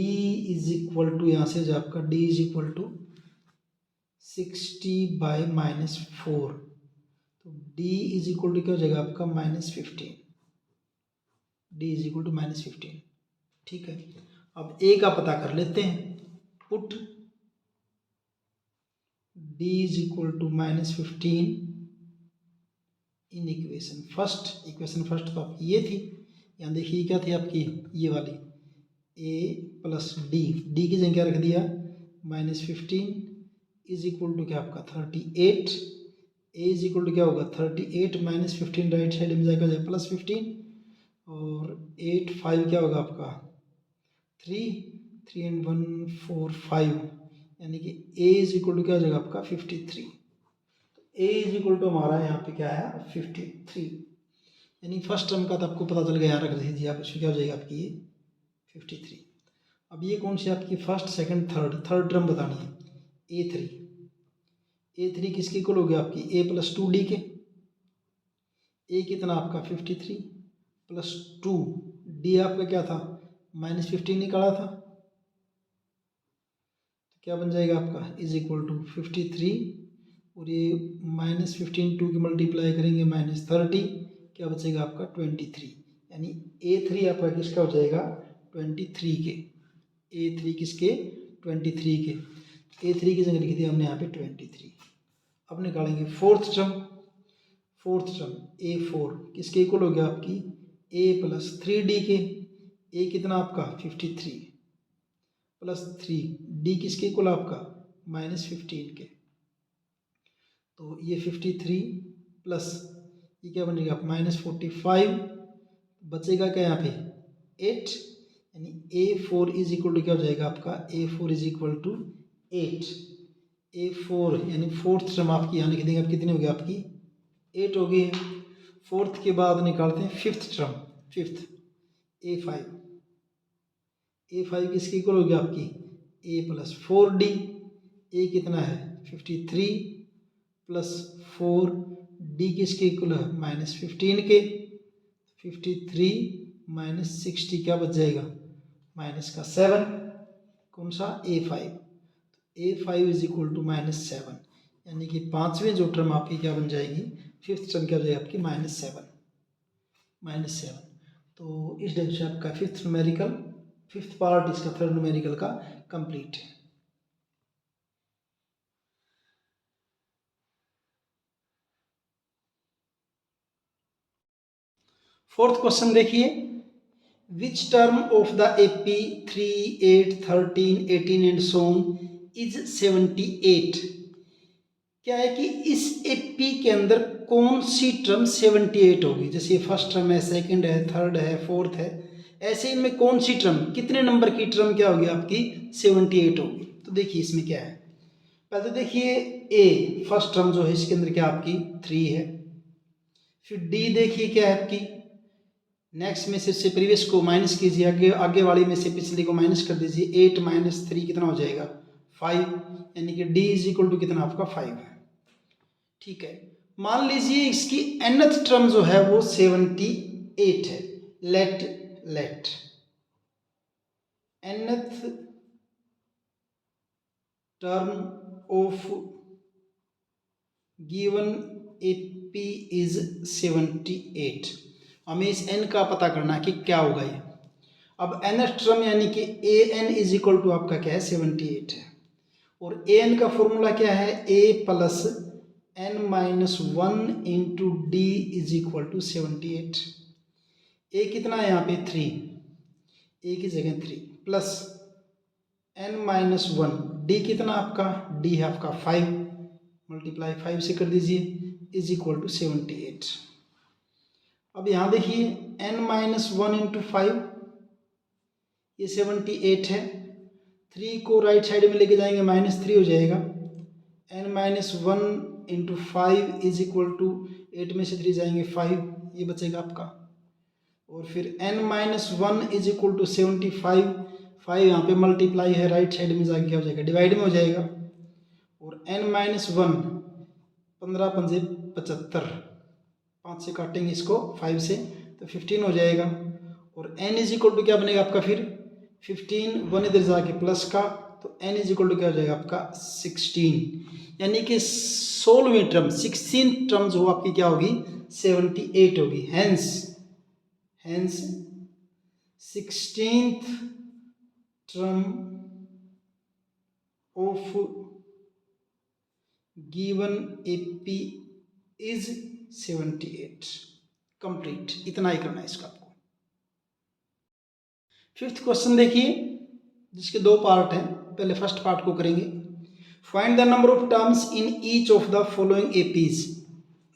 = यहाँ से जो आपका d = 60/-4, तो d = क्या हो जाएगा आपका -15, d = -15, ठीक है। अब a का पता कर लेते हैं, पुट d = -15 इन इक्वेशन फर्स्ट। इक्वेशन फर्स्ट तो आपकी ये थी, यहाँ देखिए क्या थी आपकी ये वाली a + d की जगह क्या रख दिया -15 = क्या आपका 38, a = क्या होगा 38 -15, राइट साइड में जाएगा +15, और 8 5 क्या होगा आपका 3 and 1 4 5, यानी कि a = क्या हो जाएगा आपका 53। तो a = हमारा यहाँ पे क्या है 53, यानी फर्स्ट टर्म का तो आपको पता चल गया, यहाँ रख दीजिए आप, इसमें क्या हो जाएगा आपकी ये 53। अब ये कौन सी आपकी फर्स्ट सेकंड थर्ड टर्म बतानी है a3 किसके इक्वल हो गया आपकी a + 2d के। a कितना आपका 53 + 2, d आपका क्या था -15 निकाला था, तो क्या बन जाएगा आपका = 53, और ये -15 2 की मल्टीप्लाई करेंगे -30, क्या बचेगा आपका 23, यानी a3 आपका किसका हो जाएगा 23 के, a3 किसके 23 के, a3 की जगह लिख दिया हमने यहाँ पे 23। अब निकालेंगे फोर्थ टर्म a4 किसके इक्वल हो गया आपकी a + 3d के। a कितना आपका 53 + 3, d किसके इक्वल आपका -15 के। तो ये 53 प्लस ये क्या बनेगा -45, बचेगा क्या यहाँ पे 8, यानी a4 = क्या हो जाएगा आपका a4 = 8, a4 यानी फोर्थ टर्म आपकी यहाँ लिख देंगे, आप कितनी होगी आपकी 8 हो गई। फोर्थ के बाद निकालते हैं फिफ्थ टर्म, a5 किसकी इक्वल होगी आपकी a + 4d, a कितना है 53 + 4, d किसके इक्वल है -15 के, 53 - 60 क्या बच जाएगा -7, कौन सा A5, A5 is equal to -7, यानी कि पांचवें जो टर्म आपकी क्या बन जाएगी, फिफ्थ टर्म क्या हो जाएगी आपकी -7। तो इस डेट से आपका फिफ्थ पार्ट इसका थर्ड न्यूमेरिकल का कंप्लीट है। फोर्थ क्वेश्चन देखिए, which term of the AP 3, 8, 13, 18 and so on is 78। क्या है कि इस AP के अंदर कौन सी टर्म 78 होगी, जैसे ये फर्स्ट टर्म है, सेकंड है, थर्ड है, फोर्थ है, ऐसे इनमें कौन सी टर्म, कितने नंबर की टर्म क्या होगी आपकी 78 होगी। तो देखिए इसमें क्या है, पहले देखिए A फर्स्ट टर्म जो है इसके अंदर क्या आपकी 3 है, फिर D देखिए क्या है आपकी, नेक्स्ट में से प्रीवियस को माइनस कीजिए, आगे वाली में से पिछली को माइनस कर दीजिए, 8 - 3 कितना हो जाएगा 5, यानी कि D इज इक्वल टू कितना आपका 5 है। ठीक है, मान लीजिए इसकी nth टर्म जो है वो 78 है। Let nth term of given AP is 78। हमें इस n का पता करना है कि क्या होगा ये। अब nth टर्म यानी कि an इज इक्वल टू आपका क्या है 78 है, और an का फॉर्मूला क्या है, a plus n-1 into d is equal to 78। a कितना है यहाँ पे 3, a की जगह 3 प्लस n-1, d कितना आपका, d है आपका 5, मल्टीप्लाई 5 से कर दीजिए इज इक्वल टू 78। अब यहाँ देखिए n-1 इंटू 5 ये 78 है, 3 को राइट साइड में लेके जाएंगे -3 हो जाएगा, n-1 into 5 is equal to 8 में से 3 जाएंगे 5, ये बचेगा आपका, और फिर n-1 इज इक्वल टू 75, 5 यहाँ पे मल्टीप्लाई है, राइट साइड में जाके क्या हो जाएगा डिवाइड में हो जाएगा, और n-1 15 पंजे 75, 5 से काटेंगे इसको 5 से तो 15 हो जाएगा, और n इज इक्वल टू क्या बनेगा आपका फिर 15, 1 इधर जाके प्लस का, तो n इज इक्वल टू क्या हो जाएगा आपका 16, यानी कि 16वीं टर्म 16 टर्म जो आपकी क्या होगी 78 होगी। Hence 16th term of given AP is 78। Complete, इतना ही करना है इसका आपको। फिफ्थ क्वेश्चन देखिए, जिसके दो पार्ट हैं, पहले फर्स्ट पार्ट को करेंगे। Find the number of terms in each of the following APs।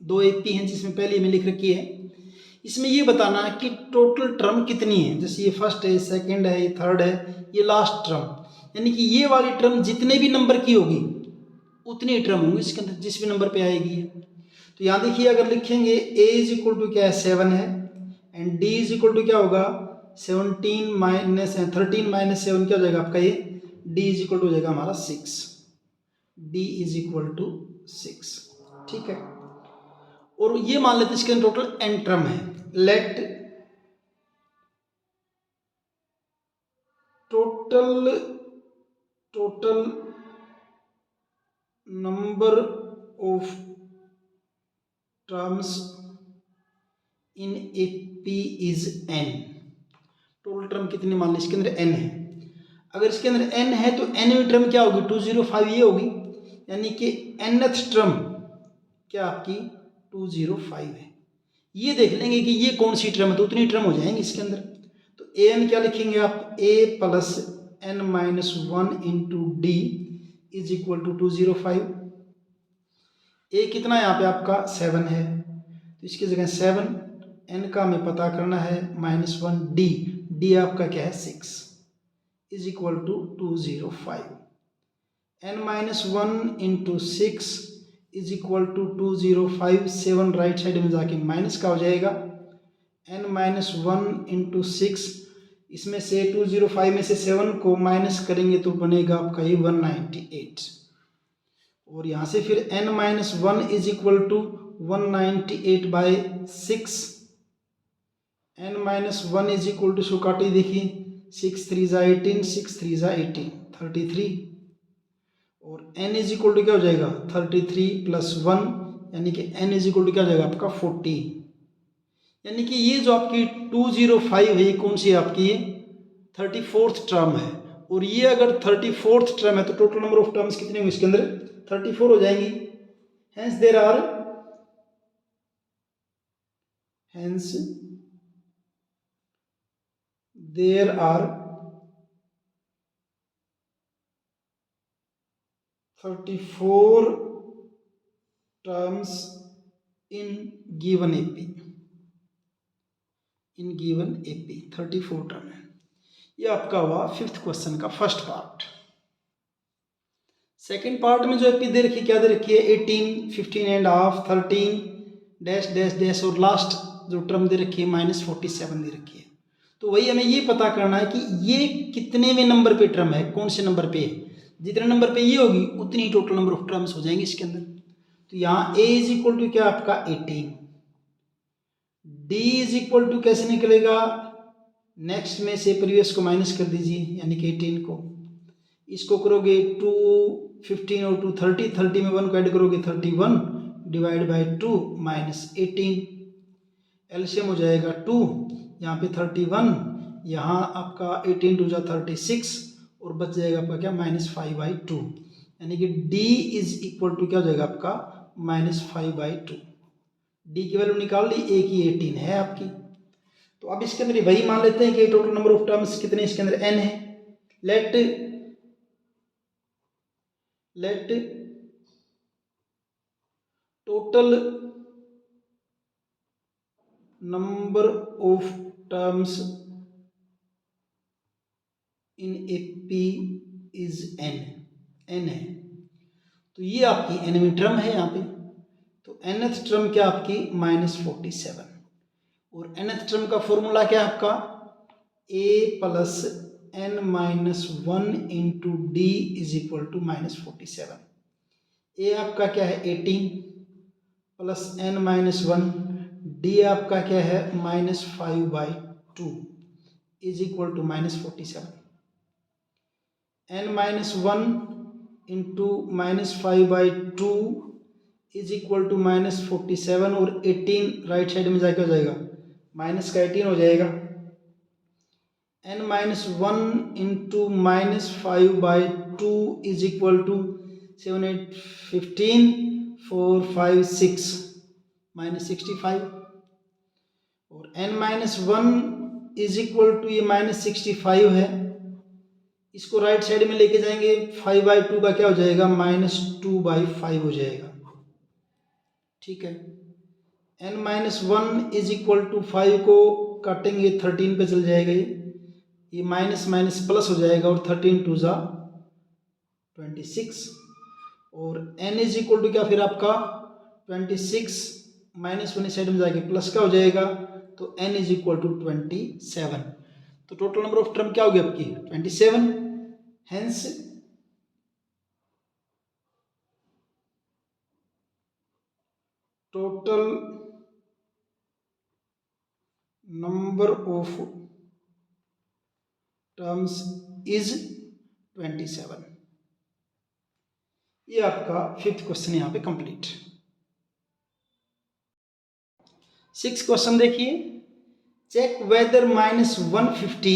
दो AP हैं जिसमें पहले में लिख रखी है, इसमें ये बताना है कि टोटल टर्म कितनी है, जैसे ये फर्स्ट है, सेकंड है, ये थर्ड है, ये लास्ट टर्म, यानी कि ये वाली टर्म जितने भी नंबर की होगी उतनी टर्म होंगी इसके अंदर, जिस भी नंबर पे आएगी। तो यहाँ देखिए अगर लिखेंगे a इज इक्वल टू क्या है 7 है, and d is equal to क्या होगा 13 - 7 क्या हो जाएगा आपका, ये d इज इक्वल टू हो जाएगा हमारा 6, d इज इक्वल टू 6। ठीक है, और ये मान लेते हैं इसके अंदर टोटल n टर्म है। Let total number of terms in AP is n। Total term कितनी मान ली, इसके अंदर n है, अगर इसके अंदर n है तो nवीं टर्म क्या होगी 205 ये होगी, यानी कि nth टर्म क्या आपकी 205 है। ये देख लेंगे कि ये कौन सी टर्म है, तो उतनी टर्म हो जाएंगी इसके अंदर। तो an क्या लिखेंगे आप, a plus n-1 into d is equal to 205। a कितना है यहाँ पे आपका 7 है, तो इसकी जगह 7, n का हमें पता करना है -1, d आपका क्या है 6 is equal to 205। n-1 into 6 is equal to 205, 7 right side में जाके माइनस का हो जाएगा, n-1 इंटू 6, इसमें से 205 में से 7 को माइनस करेंगे तो बनेगा आपका ये 198, और यहाँ से फिर n-1 is equal to 198 by 6, n-1 is equal to, so काटी देखिए 6 3 ज़ा 18, 6 3 ज़ा 18, 33 और n इज इक्वल टू क्या हो जाएगा 33 प्लस 1 यानी कि n इज इक्वल टू क्या हो जाएगा आपका 40। यानी कि ये जो आपकी 205 है ये कौन सी है आपकी ये 34th टर्म है और ये अगर 34th टर्म है तो टोटल नंबर ऑफ टर्म्स कितने होंगे इसके अंदर 34 हो जाएंगी। Hence there are hence there are 34 terms in given AP। In given AP 34 term है। ये आपका हुआ 5th क्वेश्चन का फर्स्ट पार्ट। सेकंड पार्ट में जो एपी दे रखी क्या दे रखी है 18, 15 and half, 13 dash dash dash और लास्ट जो टर्म दे रखी है -47 दे रखी है। तो वही हमें ये पता करना है कि ये कितने नंबर पे टर्म है, कौन से नंबर पे है। जितने नंबर पे ये होगी उतनी ही टोटल नंबर ऑफ टर्म्स हो जाएंगे इसके अंदर। तो यहाँ a इज इक्वल टू क्या आपका 18, d इज इक्वल टू कैसे निकलेगा नेक्स्ट में से प्रीवियस को माइनस कर दीजिए यानी कि 18 को, इसको करोगे 2 15 और 2 30, 30 में 1 को ऐड करोगे 31 डिवाइड बाई 2 माइनस 18, एलसीएम हो जाएगा 2, यहाँ पे 31, यहाँ आपका 18 टू जा 36 और बच जाएगा आपका क्या -5/2 यानी कि d इज इक्वल टू क्या हो जाएगा आपका -5/2। d की वैल्यू निकाल ली, a की 18 है आपकी। तो अब इसके अंदर वही मान लेते हैं कि टोटल नंबर ऑफ टर्म्स कितने इसके अंदर n है। Let total number of terms in AP is n है। तो ये आपकी nवीं टर्म है यहाँ पे। तो nth टर्म क्या आपकी -47 और nth टर्म का फॉर्मूला क्या है आपका a plus n-1 into d is equal to -47। a आपका क्या है 18 प्लस n-1, डी आपका क्या है -5/2 is equal to -47। n-1 into -5/2 is equal to -47 और 18 राइट साइड में जाके हो जाएगा माइनस का 18 हो जाएगा। n-1 into -5/2 is equal to 7 8 15 4 5 6 -65 और n-1 इज इक्वल टू ये -65 है, इसको राइट साइड में लेके जाएंगे 5/2 का क्या हो जाएगा -2/5 हो जाएगा। ठीक है, n-1 इज इक्वल टू 5 को काटेंगे 13 पे चल जाएगा, ये माइनस माइनस प्लस हो जाएगा और 13 टू जा 26 और n इज इक्वल टू क्या फिर आपका 26 -1 साइड में जाके प्लस का हो जाएगा तो n इज इक्वल टू 27। तो टोटल नंबर ऑफ टर्म क्या होगी आपकी 27। Hence total number of terms is 27। ये आपका 5th क्वेश्चन यहाँ पे कंप्लीट। 6th क्वेश्चन देखिए, check whether -150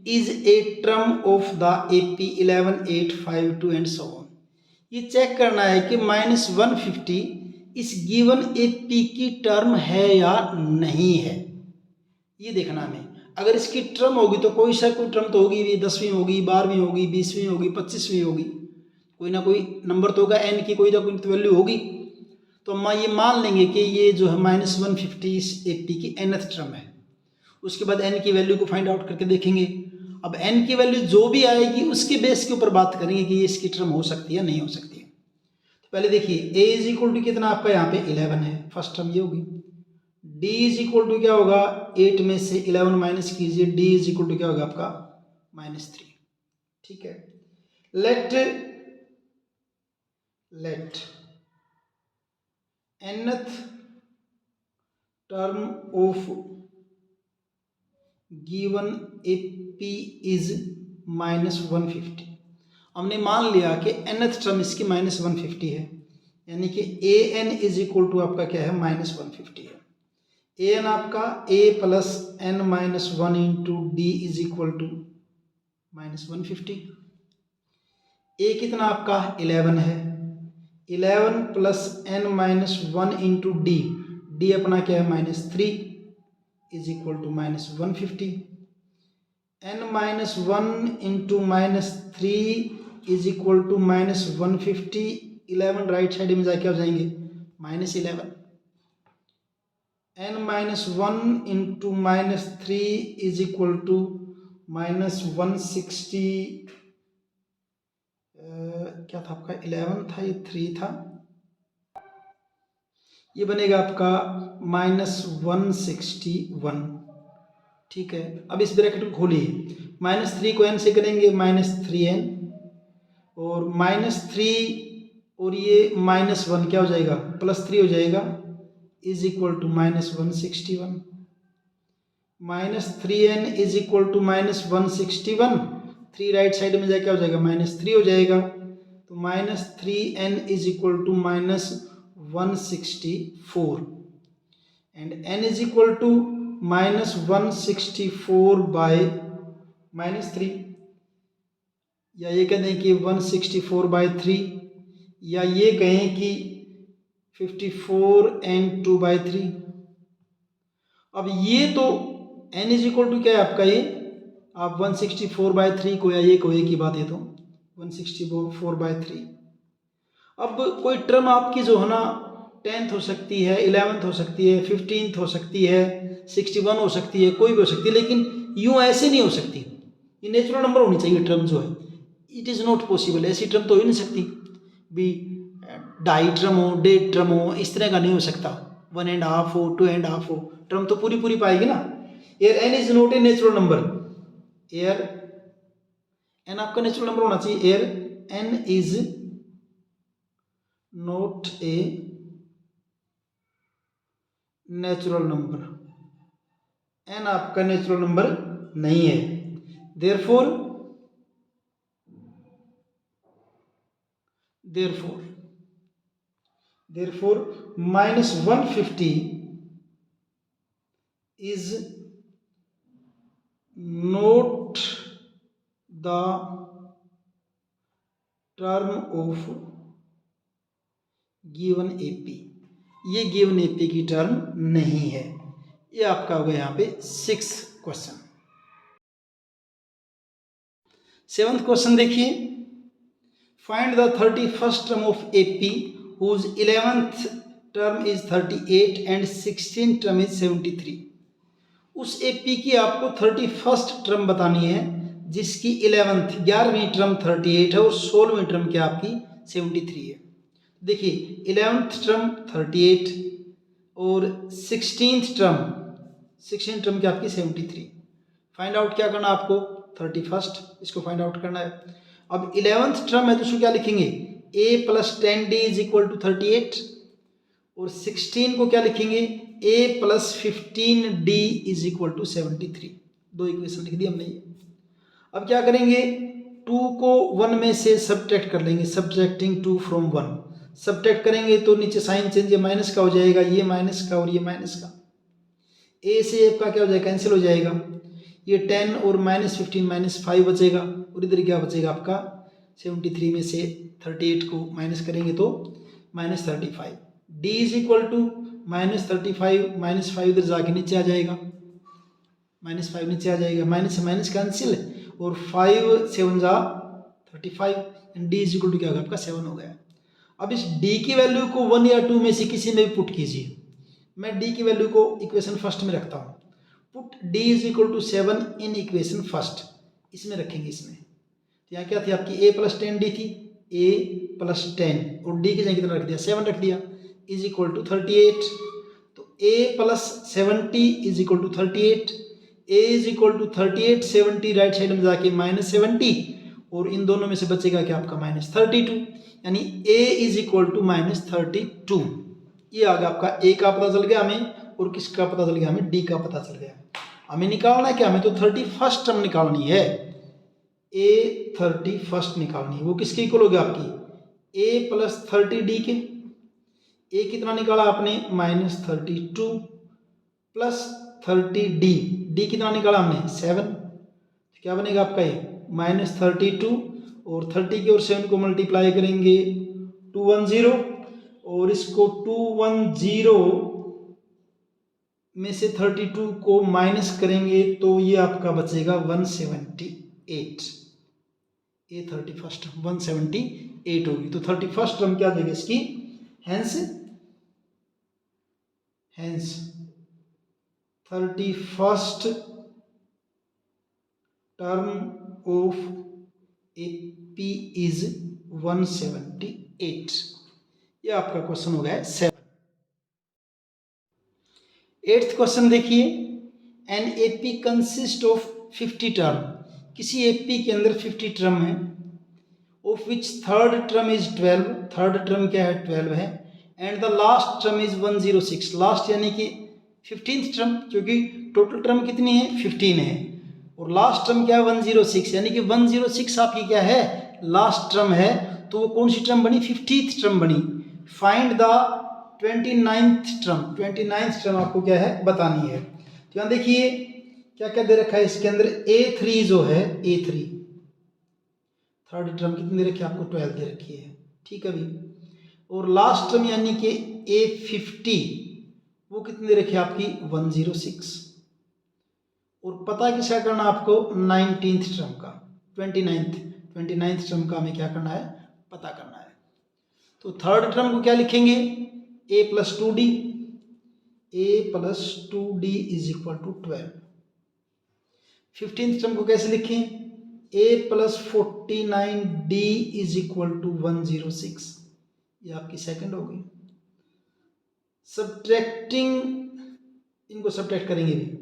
is a term of the AP 11 8 5 2 and so on. ये चेक करना है कि -150 इस गिवन AP की टर्म है या नहीं है, ये देखना हमें। अगर इसकी टर्म होगी तो कोई सा कोई टर्म तो होगी, 10वीं होगी, 12वीं होगी, 20वीं होगी, 25वीं होगी, कोई ना कोई नंबर तो होगा, n की कोई ना कोई तो वैल्यू होगी। तो हम ये मान लेंगे कि ये जो है -150 इस AP की nth टर्म है। उसके बाद n की वैल्यू को फाइंड आउट करके देखेंगे। अब n की वैल्यू जो भी आएगी उसके बेस के ऊपर बात करेंगे कि ये इसकी टर्म हो सकती है या नहीं हो सकती है। तो पहले देखिए a इज इक्वल टू कितना आपका यहाँ पे 11 है, फर्स्ट टर्म ये होगी। d इज इक्वल टू क्या होगा 8 में से 11 माइनस कीजिए, d इज इक्वल टू क्या होगा आपका -3। ठीक है, let nth term of given AP is -150। हमने मान लिया कि nth टर्म इसकी -150 है, यानी कि a n is equal to आपका क्या है -150 है। ए एन आपका a plus n minus 1 into d is equal to -150। A कितना आपका 11 है, 11 plus n minus 1 into d, d अपना क्या है -3 is equal to -150। n minus 1 into -3 is equal to -150। 11 right side में जाके हो जाएंगे -11। n minus 1 into -3 is equal to -160। क्या था आपका 11 था, ये 3 था, ये बनेगा आपका -161। ठीक है, अब इस ब्रैकेट को खोलिए, -3 को n से करेंगे -3n, और -3 और ये -1 क्या हो जाएगा +3 हो जाएगा, is equal to -161। -3n is equal to -161, 3 right side में जाके क्या हो जाएगा -3 हो जाएगा, तो -3n is equal to -164 and n is equal to -164 by -3, या ये कह दें कि 164/3, या ये कहें कि 54 and 2/3। अब ये तो n इज इक्वल टू क्या है आपका, ये आप 164/3 को, या ये को एक ही बात है, तो 164/3। अब कोई टर्म आपकी जो है ना 10th हो सकती है, 11th हो सकती है, 15th हो सकती है, 61 हो सकती है, कोई भी हो सकती है, लेकिन यूं ऐसे नहीं हो सकती। ये नेचुरल नंबर होनी चाहिए टर्म जो है, इट इज़ नॉट पॉसिबल। ऐसी टर्म तो हो ही नहीं सकती भी, ढाई टर्म हो, 1.5 टर्म हो, इस तरह का नहीं हो सकता। 1.5 हो, 2.5 हो, टर्म तो पूरी पूरी पाएगी ना। Here n is not a natural number, here n आपका नेचुरल नंबर होना चाहिए। Here n is not a natural number, n आपका नेचुरल नंबर नहीं है। Therefore -150 is not the term of given AP, ये गिवन AP की term नहीं है। ये आपका हो गया यहाँ पे 6th क्वेश्चन। 7th क्वेश्चन देखिए, find the 31st term of AP whose 11th term is 38 and 16th term is 73। उस AP की आपको 31st टर्म बतानी है जिसकी 11वीं टर्म 38 है और 16वीं टर्म क्या आपकी 73 है। देखिए 11th टर्म 38 और 16th टर्म क्या आपकी 73। फाइंड आउट क्या करना आपको 31st, इसको फाइंड आउट करना है। अब 11th टर्म है तो उसको क्या लिखेंगे, a plus 10d is equal to 38, और 16 को क्या लिखेंगे, a plus 15d is equal to 73। दो इक्वेशन लिख दी हमने। अब क्या करेंगे, 2 को 1 में से सब्ट्रैक्ट कर लेंगे, सब्ट्रैक्टिंग 2 फ्रॉम 1। सब्ट्रैक्ट करेंगे तो नीचे साइन चेंज, ये माइनस का हो जाएगा, ये माइनस का और ये माइनस का, a से f का क्या हो जाएगा, कैंसिल हो जाएगा। ये 10 और -15 -5 बचेगा, और इधर क्या बचेगा आपका 73 में से 38 को माइनस करेंगे तो -35। d इज इक्वल टू -35 -5 इधर जाके नीचे आ जाएगा, -5 नीचे आ जाएगा, माइनस से माइनस कैंसिल, और 5 7 जा 35 and d is equal to क्या होगा आपका 7 हो गया। अब इस d की वैल्यू को 1 या 2 में से किसी में भी पुट कीजिए। मैं d की वैल्यू को इक्वेशन फर्स्ट में रखता हूँ। Put d is equal to 7 in equation first, इसमें रखेंगे। इसमें तो यहाँ क्या थी आपकी a प्लस 10d थी, a प्लस 10 और d की जगह कितना रख दिया 7 रख दिया, इज इक्वल टू 38। तो a plus 70 is equal to 38, a is equal to 38 70 right side में जाके -70, और इन दोनों में से बचेगा क्या आपका -32, यानी a इज इक्वल टू -32। ये आ गया आपका a का पता चल गया हमें, और किसका पता चल गया हमें, d का पता चल गया। हमें निकालना है क्या, हमें तो 31st टर्म निकालनी है। A31 निकालनी है। वो किसके इक्वल हो गया आपकी A प्लस 30D के। A कितना निकाला आपने -32 प्लस 30D, D कितना निकाला हमने 7, तो क्या बनेगा आपका ये -32 और 30 के और 7 को मल्टीप्लाई करेंगे 210 और इसको 210 में से 32 को माइनस करेंगे तो ये आपका बचेगा 178। A31 178 होगी। तो 31 टर्म क्या देगा इसकी, hence 31 term of AP is 178। ये आपका क्वेश्चन हो गया है 7। 8th क्वेश्चन देखिए, an AP consist of 50 term. किसी AP के अंदर 50 टर्म है, of which third term is 12, third term क्या है 12 है, and the last term is 106, last यानी कि 15th टर्म, क्योंकि टोटल टर्म कितनी है 15 है और लास्ट टर्म क्या है 106, यानी कि 106 आपकी क्या है लास्ट टर्म है। तो वो कौन सी टर्म बनी 50th टर्म बनी। Find the 29th term, 29th term आपको क्या है बतानी है। तो यहाँ देखिए क्या क्या दे रखा है इसके अंदर, A3 जो है A3 थर्ड टर्म कितनी दे रखी है आपको 12 दे रखी है, ठीक है भाई। और लास्ट टर्म यानी कि A50 वो कितनी दे रखी है आपकी 106। और पता किसका करना आपको 19th टर्म का, 29th टर्म का हमें क्या करना है पता करना है। तो थर्ड टर्म को क्या लिखेंगे A plus 2D, A plus 2D is equal to 12। 15th term को कैसे लिखें, A plus 49D is equal to 106, ये आपकी सेकंड हो गई। सब्ट्रैक्टिंग, इनको सब्ट्रैक्ट करेंगे भी,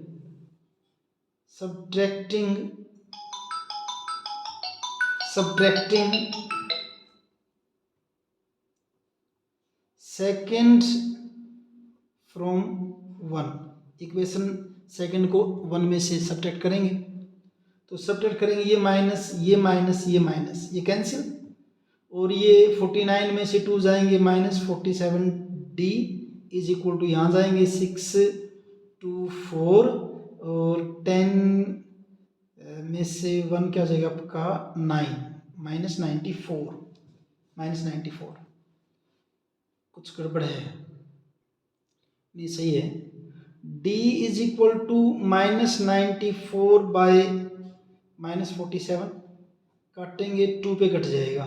subtracting second from 1, equation second को 1 में से सब्ट्रैक्ट करेंगे। तो सब्ट्रैक्ट करेंगे ये माइनस ये माइनस ये माइनस, ये कैंसिल, और ये 49 में से 2 जाएंगे -47D इज इक्वल टू यहाँ जाएंगे 6 2 4 और 10 में से 1 क्या जाएगा आपका 9 -94 कुछ गड़बड़ है नहीं सही है। D is equal to -94 by -47, काटेंगे 2 पे कट जाएगा,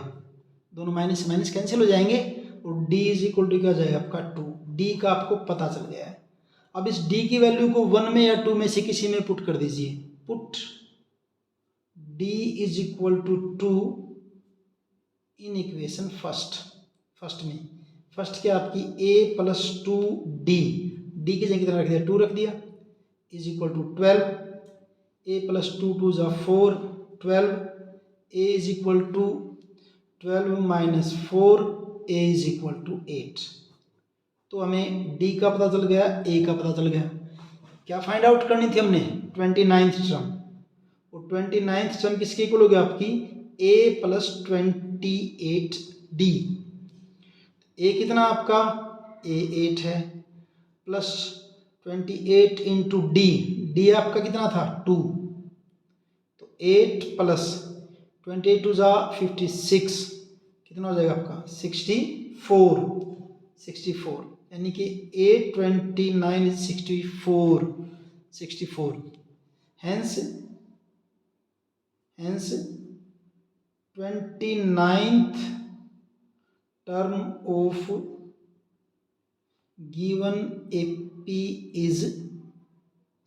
दोनों माइनस माइनस कैंसिल हो जाएंगे और D इज इक्वल टू क्या जाएगा आपका 2। D का आपको पता चल गया है। अब इस D की वैल्यू को 1 में या 2 में से किसी में पुट कर दीजिए, put D is equal to 2 in equation first में। फर्स्ट क्या आपकी A प्लस 2D, D की जगह कितना रख दिया 2 रख दिया, is equal to 12, A plus 2 2 जा 4 12, A is equal to 12 minus 4, A is equal to 8। तो हमें D का पता चल गया, A का पता चल गया। क्या फाइंड आउट करनी थी हमने 29th टर्म, और 29th टर्म किसके इक्वल हो गया आपकी A प्लस 28D। A कितना आपका A 8 है प्लस 28 इंटू D आपका कितना था 2, तो 8 प्लस 28 टू जा 56 कितना हो जाएगा आपका 64, यानी कि A29 is 64। Hence 29th term of given AP is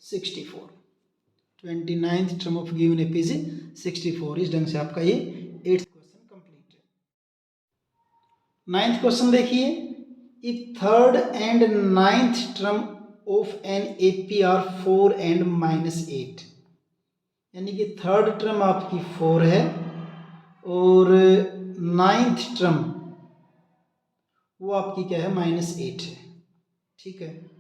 64। 29th term of given AP is 64। इस ढंग से आपका ये 8th क्वेश्चन कंप्लीट है। 9th क्वेश्चन देखिए, if third and 9th term of an AP are 4 and -8, यानी कि थर्ड टर्म आपकी 4 है और 9th टर्म वो आपकी क्या है -8 है, ठीक है।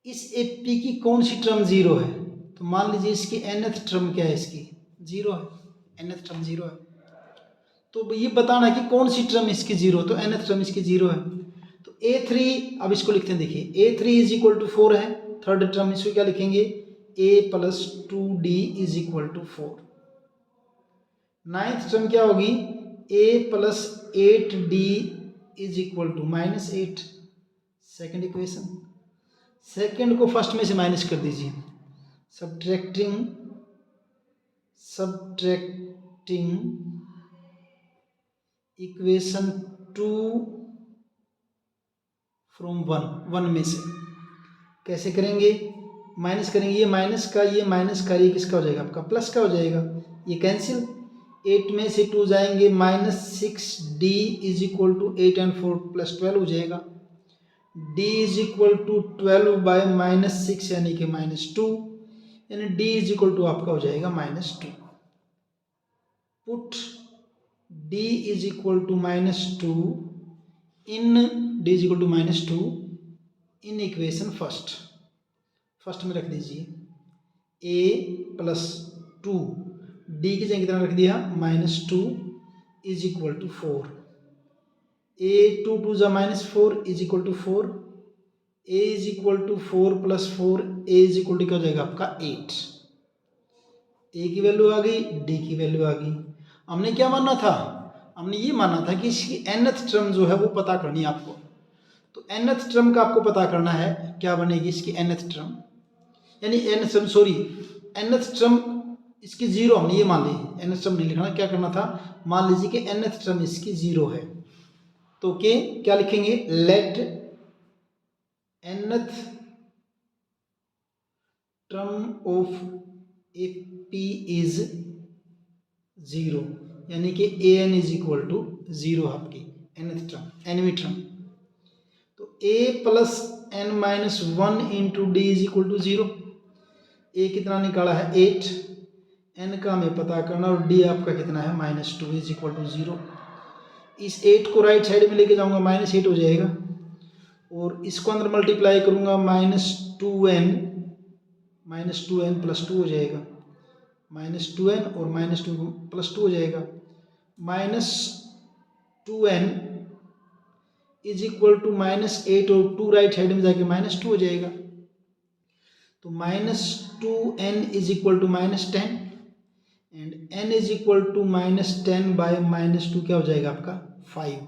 इस AP की कौन सी टर्म 0 है, तो मान लीजिए इसकी nth टर्म क्या है इसकी 0 है, nth टर्म 0 है। तो ये बताना है कि कौन सी टर्म इसकी 0, तो nth टर्म इसकी 0 है। तो a3, अब इसको लिखते हैं, देखिए a3 इज इक्वल टू 4 है, थर्ड टर्म, इसको क्या लिखेंगे, a plus 2d is equal to 4। Ninth term क्या होगी, a plus 8d is equal to -8, second equation. Second को फर्स्ट में से माइनस कर दीजिए, सब्ट्रैक्टिंग इक्वेशन 2 फ्रॉम 1 में से कैसे करेंगे, माइनस करेंगे, ये माइनस का ये किसका हो जाएगा, आपका प्लस का हो जाएगा, ये कैंसिल, 8 में से 2 जाएंगे, -6d is equal to 8 and 4 plus 12 हो जाएगा, d is equal to 12 by -6 यानी कि -2, यानी d इज इक्वल टू आपका हो जाएगा -2। Put d is equal to -2 in d is equal to -2 in equation first में रख दीजिए, a प्लस 2 d की जगह कितना रख दिया, -2 इज इक्वल टू 4, a 2 2 जा -4 is equal to 4, a is equal to 4 plus 4, a is equal to क्या हो जाएगा आपका 8, a की वैल्यू आ गई, d की वैल्यू आ गई। हमने क्या माना था, हमने ये माना था कि इसकी nth टर्म जो है वो पता करनी है आपको। तो nth टर्म का आपको पता करना है, क्या बनेगी इसकी nth टर्म, यानी nth टर्म इसकी 0 हमने ये मान ली, nth टर्म नहीं लिखना, क्या करना था, मान लीजिए कि nth टर्म इसकी 0 है, तो क्या लिखेंगे, let nth term of A P is 0, यानी कि an इज इक्वल टू 0 आपकी nth टर्म, nवीं टर्म। तो a plus n minus 1 into d is equal to 0, a कितना निकाला है 8, n का हमें पता करना, और d आपका कितना है -2 इज इक्वल टू 0। इस 8 को राइट साइड में लेके जाऊंगा, -8 हो जाएगा, और इसको अंदर मल्टीप्लाई करूंगा, -2n प्लस 2 हो जाएगा, -2n और -2 प्लस 2 हो जाएगा, -2n इज इक्वल टू -8 और 2 राइट हैंड में जाके -2 हो जाएगा, तो -2n is equal to -10 and n is equal to -10 by -2 क्या हो जाएगा आपका 5,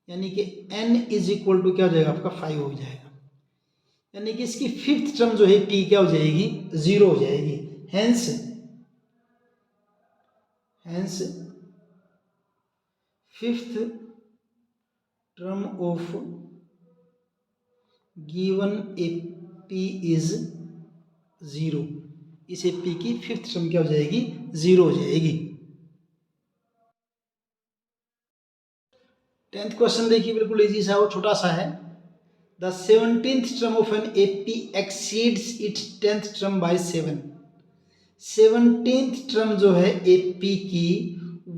यानी कि n इज इक्वल टू क्या हो जाएगा आपका 5 हो जाएगा, यानी कि इसकी फिफ्थ टर्म जो है p क्या हो जाएगी 0 हो जाएगी। Hence fifth term of given A P is 0, इस ए पी की फिफ्थ टर्म क्या हो जाएगी 0 हो जाएगी। 10th क्वेश्चन देखिए, बिल्कुल इजी सा और छोटा सा है। The 17th term of an A P exceeds its 10th term by 7। 17th term जो है ए पी की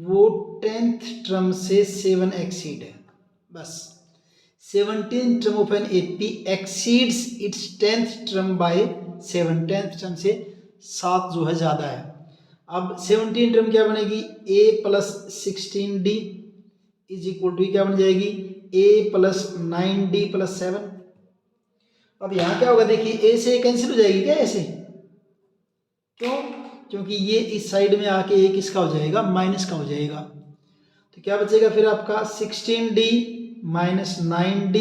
वो 10th टर्म से 7 एक्सीड है, बस 17th term of an A P exceeds its 10th term by 7, 10th term से 7 जो है ज़्यादा है। अब 17 टर्म क्या बनेगी, a plus 16d is equal to क्या बन जाएगी, a प्लस 9d प्लस 7। अब यहाँ क्या होगा, देखिए a से कैंसिल हो जाएगी क्या ऐसे, क्यों, क्योंकि ये इस साइड में आके a किसका हो जाएगा, माइनस का हो जाएगा, तो क्या बचेगा फिर आपका 16d minus 9d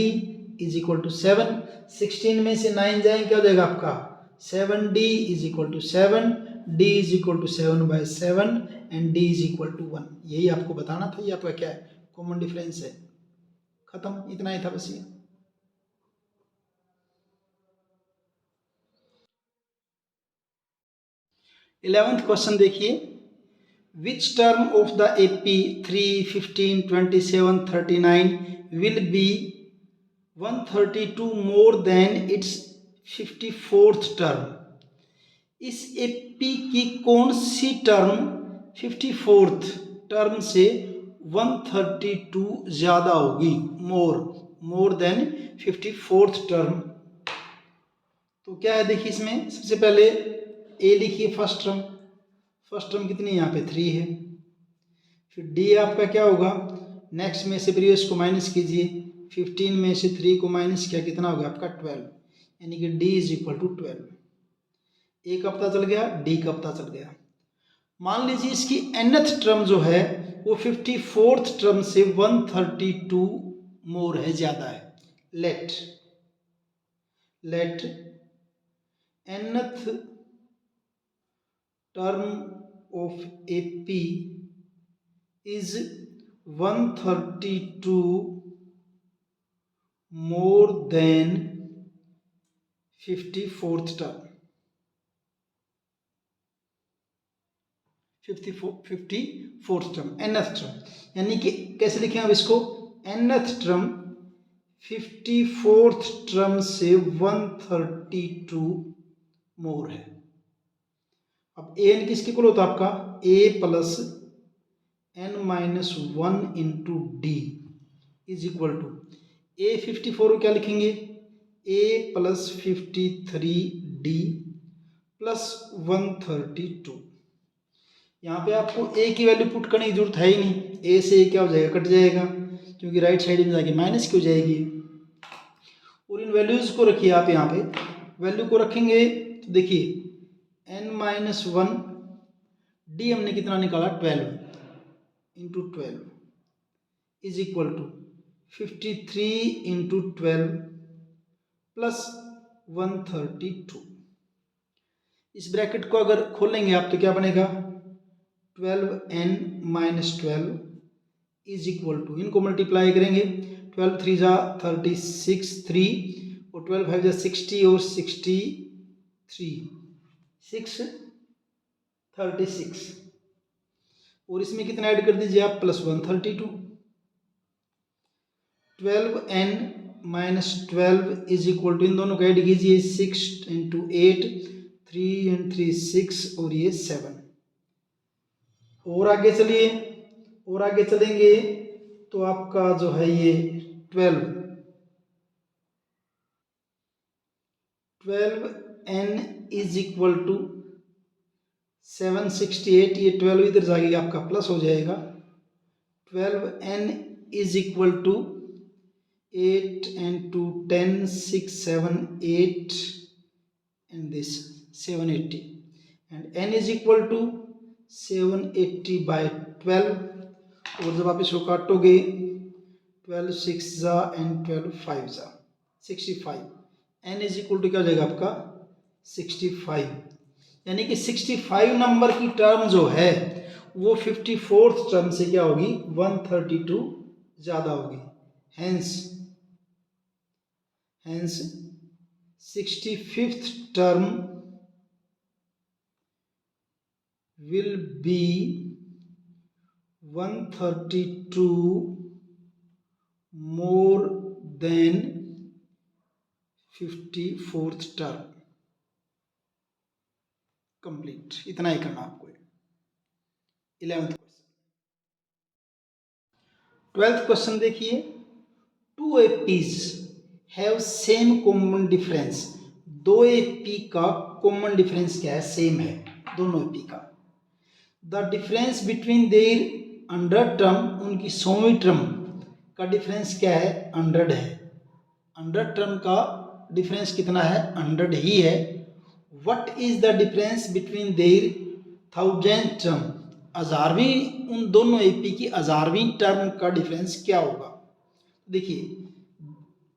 is equal to 7। 16 में से 9 जाए क्या हो जाएगा आपका 7d is equal to 7, d is equal to 7 by 7 and d is equal to 1। यही आपको बताना था, ये आपका क्या है, कॉमन डिफरेंस है, खत्म, इतना ही था बस ये। इलेवेंथ क्वेश्चन देखिए, which term of the AP 3, 15, 27, 39 will be 132 more than its 54th term. इस AP की कौन सी टर्म 54th टर्म से 132 ज़्यादा होगी, मोर देन 54th टर्म। तो क्या है देखिए, इसमें सबसे पहले A लिखिए फर्स्ट टर्म, फर्स्ट टर्म कितनी है यहाँ पे 3 है। फिर डी आपका क्या होगा, नेक्स्ट में से प्रीवियस को माइनस कीजिए, 15 में से 3 को माइनस किया, कितना हो गया आपका 12, यानी कि डी इज इक्वल टू 12। ए का पता चल गया, डी का पता चल गया। मान लीजिए इसकी nth टर्म जो है वो 54th टर्म से 132 मोर है, ज्यादा है। Let nth term of AP is 132 more than 54th term, 54th term, nth term, यानी कि कैसे लिखें अब इसको, nth term 54th term से 132 मोर है। अब ए एन किसके इक्वल होता है आपका, a plus n minus 1 into d is equal to, a 54 को क्या लिखेंगे, ए प्लस 53 डी प्लस 132। यहाँ पे आपको ए की वैल्यू पुट करने की जरूरत है ही नहीं, ए से क्या हो जाएगा, कट जाएगा, क्योंकि राइट साइड में जाके माइनस की हो जाएगी। और इन वैल्यूज को रखिए आप, यहाँ पे वैल्यू को रखेंगे तो देखिए n माइनस 1, डी हमने कितना निकाला 12 into 12 is equal to 53 into 12 plus 132। इस ब्रैकेट को अगर खोलेंगे आप तो क्या बनेगा, 12n minus 12 is equal to, इनको मल्टीप्लाई करेंगे, 12 3 जा 36 3 और 12 5 जा 60 और 63 636, और इसमें कितना ऐड कर दीजिए आप, plus 132। 12n minus 12 is equal to, इन दोनों को ऐड कीजिए, 6 इंटू 8, 3 एंड 3 6 और ये 7। और आगे चलिए, और आगे चलेंगे तो आपका जो है ये 12n इज इक्वल टू 768, ये 12 इधर जाएगी आपका प्लस हो जाएगा, 12n is equal to 8 and 2 10 6 7 8 and this 780 and n is equal to 780 by 12। और जब आप इसको काटोगे 12 6 जा एंड 12 5 जा 65, n इज इक्वल टू क्या हो जाएगा आपका 65, यानी कि 65 नंबर की टर्म जो है वो 54th टर्म से क्या होगी, 132 ज्यादा होगी। Hence 65th term will be 132 more than 54th term। Complete, इतना ही करना आपको। 11th क्वेश्चन, 12th क्वेश्चन देखिए, two APs have same common difference, दो एपी का कॉमन डिफरेंस क्या है, सेम है दोनों एपी का। The difference between their 100 term, उनकी 100वीं टर्म का डिफरेंस क्या है, 100 है। 100 टर्म का डिफरेंस कितना है, 100 ही है। What is the difference between their 1000 term, 1000वीं, उन दोनों एपी की 1000वीं टर्म का डिफरेंस क्या होगा। देखिए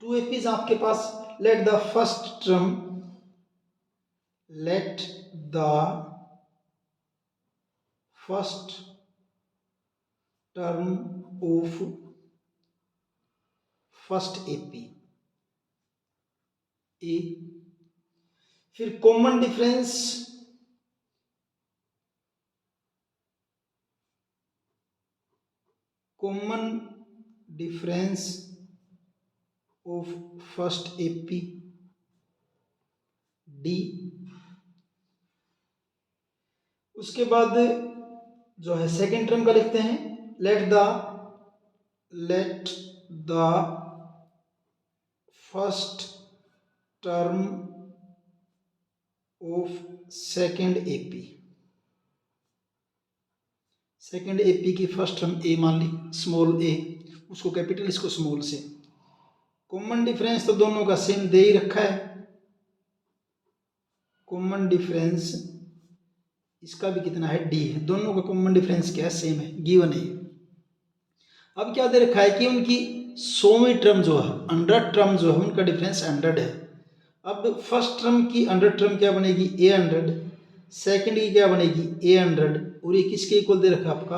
टू एपीज आपके पास, let the first term, let the first term of first AP a, फिर common difference of first AP d. उसके बाद जो है सेकेंड टर्म का लिखते हैं, let the first term of second AP, second AP की फर्स्ट टर्म ए मान ली, स्मॉल ए, उसको कैपिटल इसको स्मॉल से। कॉमन डिफरेंस तो दोनों का सेम दे ही रखा है, कॉमन डिफरेंस इसका भी कितना है, डी है, दोनों का कॉमन डिफरेंस क्या है, सेम है, गिवन है। अब क्या दे रखा है कि उनकी 100वीं टर्म जो है, 100 टर्म जो है, उनका डिफरेंस 100 है। अब फर्स्ट टर्म की 100 टर्म क्या बनेगी, A100, सेकंड की क्या बनेगी, A100, और ये किसके इक्वल दे रखा है, आपका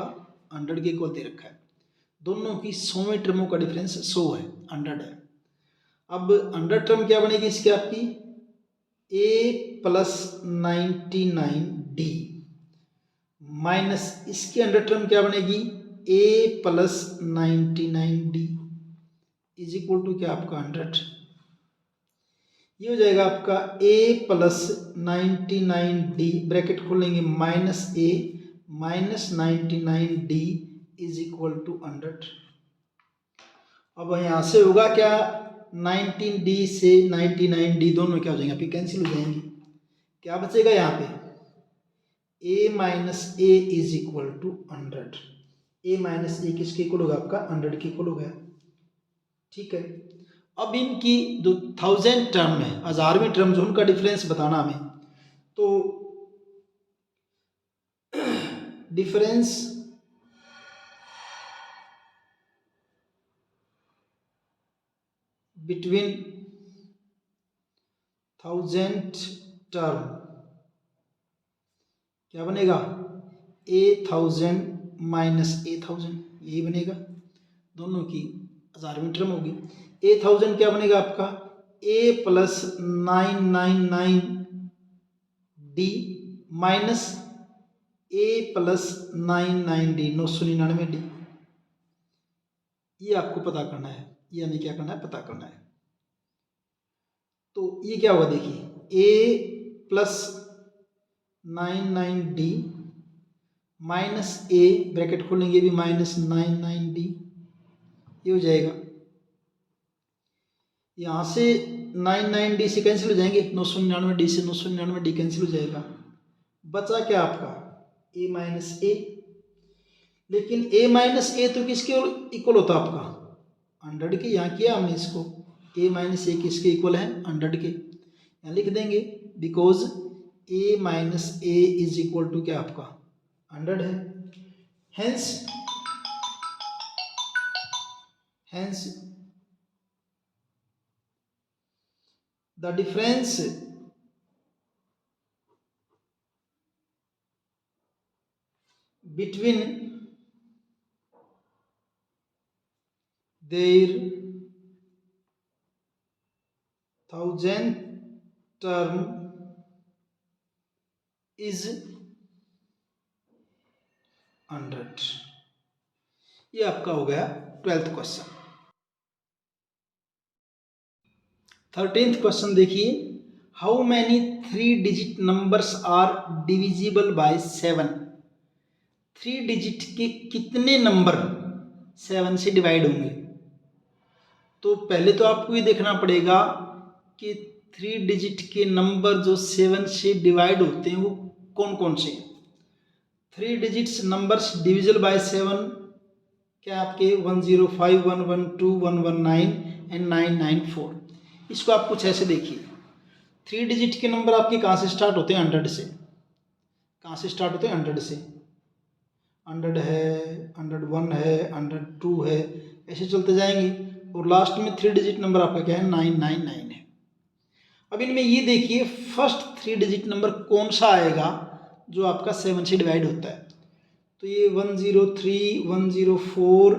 100 के इक्वल दे रखा है। दोनों की 100वीं टर्मों का डिफरेंस 100 है, 100 है। अब 100 टर्म क्या बनेगी इसकी, आपकी A प्लस 99D माइनस इसकी 100 टर्म क्या बनेगी, A plus 99D is equal to क्या, आपका 100। ये हो जाएगा आपका A प्लस 99D, ब्रैकेट खोलेंगे, minus A minus 99D is equal to 100। अब यहाँ से होगा क्या, 19D से 99D दोनों क्या हो जाएंगे, आपकी कैंसिल हो जाएंगी। क्या बचेगा यहाँ पे, A minus A is equal to 100। A minus A किसके इक्वल होगा, आपका 100 के इक्वल हो गया। ठीक है, अब इनकी जो 1000 टर्म है, 1000वीं टर्म जो, उनका डिफरेंस बताना हमें। तो डिफरेंस बिटवीन 1000 टर्म क्या बनेगा, A1000 माइनस A1000, यही बनेगा, दोनों की 1000वीं टर्म होगी। A1000 क्या बनेगा आपका, A plus 999D minus A plus 99D, 999D। ये आपको पता करना है, ये हमें क्या करना है, पता करना है। तो ये क्या होगा, देखिए A plus 99D minus A, bracket खोलेंगे भी, माइनस 99D, ये हो जाएगा। यहाँ से 99D से कैंसिल हो जाएंगे, 999D से 999D कैंसिल हो जाएगा। बचा क्या आपका, A माइनस A। लेकिन A माइनस A तो किसके इक्वल होता है, आपका 100 के। यहाँ किया हमने इसको, A माइनस A किसके इक्वल है, 100 के। यहाँ लिख देंगे because A minus A is equal to क्या, आपका 100 है। Hence the difference between their 1000 term is 100। ये आपका हो गया 12th क्वेश्चन। 13th क्वेश्चन देखिए, how many 3 digit numbers are divisible by 7। 3 digit के कितने नंबर 7 से डिवाइड होंगे। तो पहले तो आपको ये देखना पड़ेगा कि 3 डिजिट के नंबर जो 7 से डिवाइड होते हैं वो कौन कौन से हैं। 3 डिजिट्स नंबर्स डिविजिबल बाय 7 क्या आपके 105, 112, 119 एंड 994। इसको आप कुछ ऐसे देखिए, 3 डिजिट के नंबर आपके कहाँ से स्टार्ट होते हैं, 100 से। कहाँ से स्टार्ट होते हैं, 100 से। 100 है, 101 है, 102 है, ऐसे चलते जाएंगे, और लास्ट में 3 डिजिट नंबर आपका क्या है, 999 है। अब इनमें ये देखिए फर्स्ट 3 डिजिट नंबर कौन सा आएगा जो आपका 7 से डिवाइड होता है। तो ये 103, 104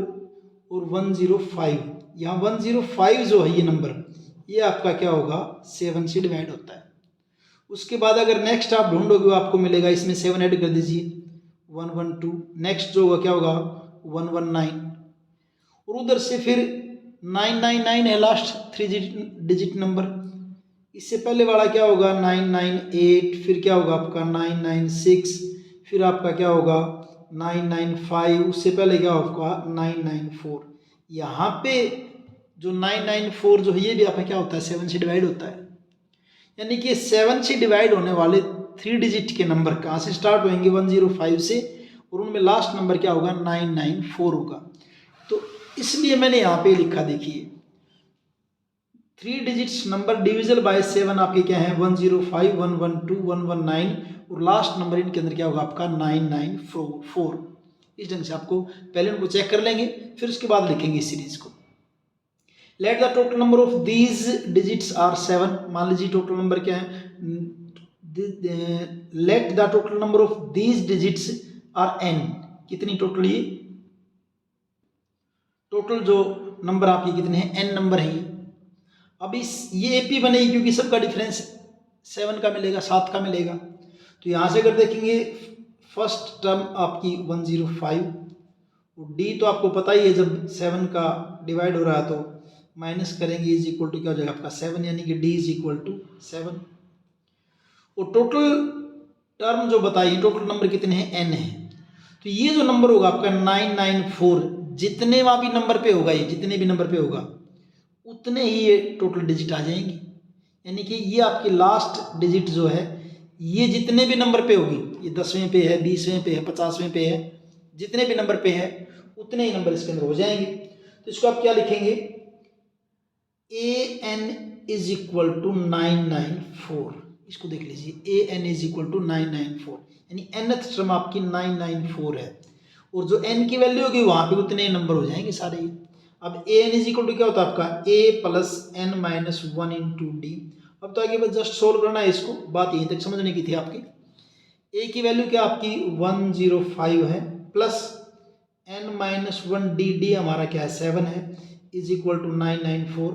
और 105। यहाँ 105 जो है ये नंबर, ये आपका क्या होगा, 7 से डिवाइड होता है। उसके बाद अगर नेक्स्ट आप ढूंढोगे आपको मिलेगा, इसमें 7 ऐड कर दीजिए, 112। नेक्स्ट जो होगा क्या होगा, 119, और उधर से फिर 999 है लास्ट 3 डिजिट नंबर। इससे पहले वाला क्या होगा, 998, फिर क्या होगा आपका 996, फिर आपका क्या होगा 995, उससे पहले क्या होगा 994। यहाँ पे जो 994 जो है ये भी आपका क्या होता है, 7 से डिवाइड होता है। यानी कि 7 से डिवाइड होने वाले 3 डिजिट के नंबर कहाँ से स्टार्ट होंगे, 105 से, और उनमें लास्ट नंबर क्या होगा 994 होगा। तो इसलिए मैंने यहाँ पे लिखा, देखिए 3 डिजिट्स नंबर डिविजल बाय 7 आपके क्या है 105, 112, 119 और लास्ट नंबर इनके अंदर क्या होगा आपका 994। इस ढंग से आपको पहले उनको चेक कर लेंगे, फिर उसके बाद लिखेंगे इस सीरीज को। Let the total number of these digits are 7। मान लीजिए टोटल नंबर क्या है, let the total number of these digits are n। कितनी टोटल, ये टोटल जो नंबर आपके कितने हैं n नंबर है। अब इस ये AP बनेगी क्योंकि सबका डिफरेंस 7 का मिलेगा, 7 का मिलेगा। तो यहाँ से अगर देखेंगे फर्स्ट टर्म आपकी 105 और D तो आपको पता ही है जब 7 का डिवाइड हो रहा है तो माइनस करेंगे इज इक्वल टू क्या हो जाएगा आपका 7, यानी कि D इज इक्वल टू 7। और टोटल टर्म जो बताइए टोटल नंबर कितने हैं n है। तो ये जो नंबर होगा आपका 994, जितने वहाँ भी नंबर पे होगा, ये जितने भी नंबर पे होगा उतने ही ये टोटल डिजिट आ जाएंगी। यानी कि ये आपकी लास्ट डिजिट जो है ये जितने भी नंबर पे होगी, ये 10वें पे है, 20वें पे है, 50वें पे है, जितने भी नंबर पे है उतने ही नंबर इसके अंदर हो जाएंगे। तो इसको आप क्या लिखेंगे, an इज इक्वल टू 994। इसको देख लीजिए an इज इक्वल टू 994, यानी nth टर्म आपकी 994 है और जो n की वैल्यू होगी वहां पे उतने नंबर हो जाएंगे सारे। अब an इज इक्वल टू क्या होता है आपका a plus n minus 1 into D. अब तो आगे बस जस्ट सोल्व करना है इसको, बात यहीं तक समझने की थी आपकी। a की वैल्यू क्या आपकी 105 है प्लस n माइनस 1 डी हमारा क्या है 7 है is equal to 994।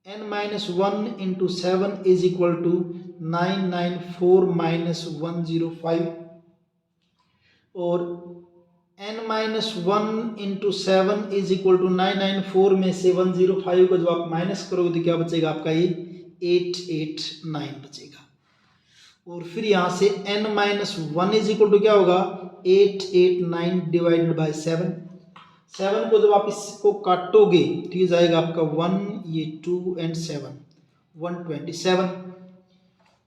n minus 1 into 7 is equal to 994 minus 105 और n minus 1 into 7 is equal to 994 में से 105 को जब आप माइनस करोगे तो क्या बचेगा आपका ये 889 बचेगा। और फिर यहाँ से n minus 1 is equal to क्या होगा 889 डिवाइडेड बाई 7 को जब आप इसको काटोगे तो ये जाएगा आपका 1, ये 2 एंड 7 127।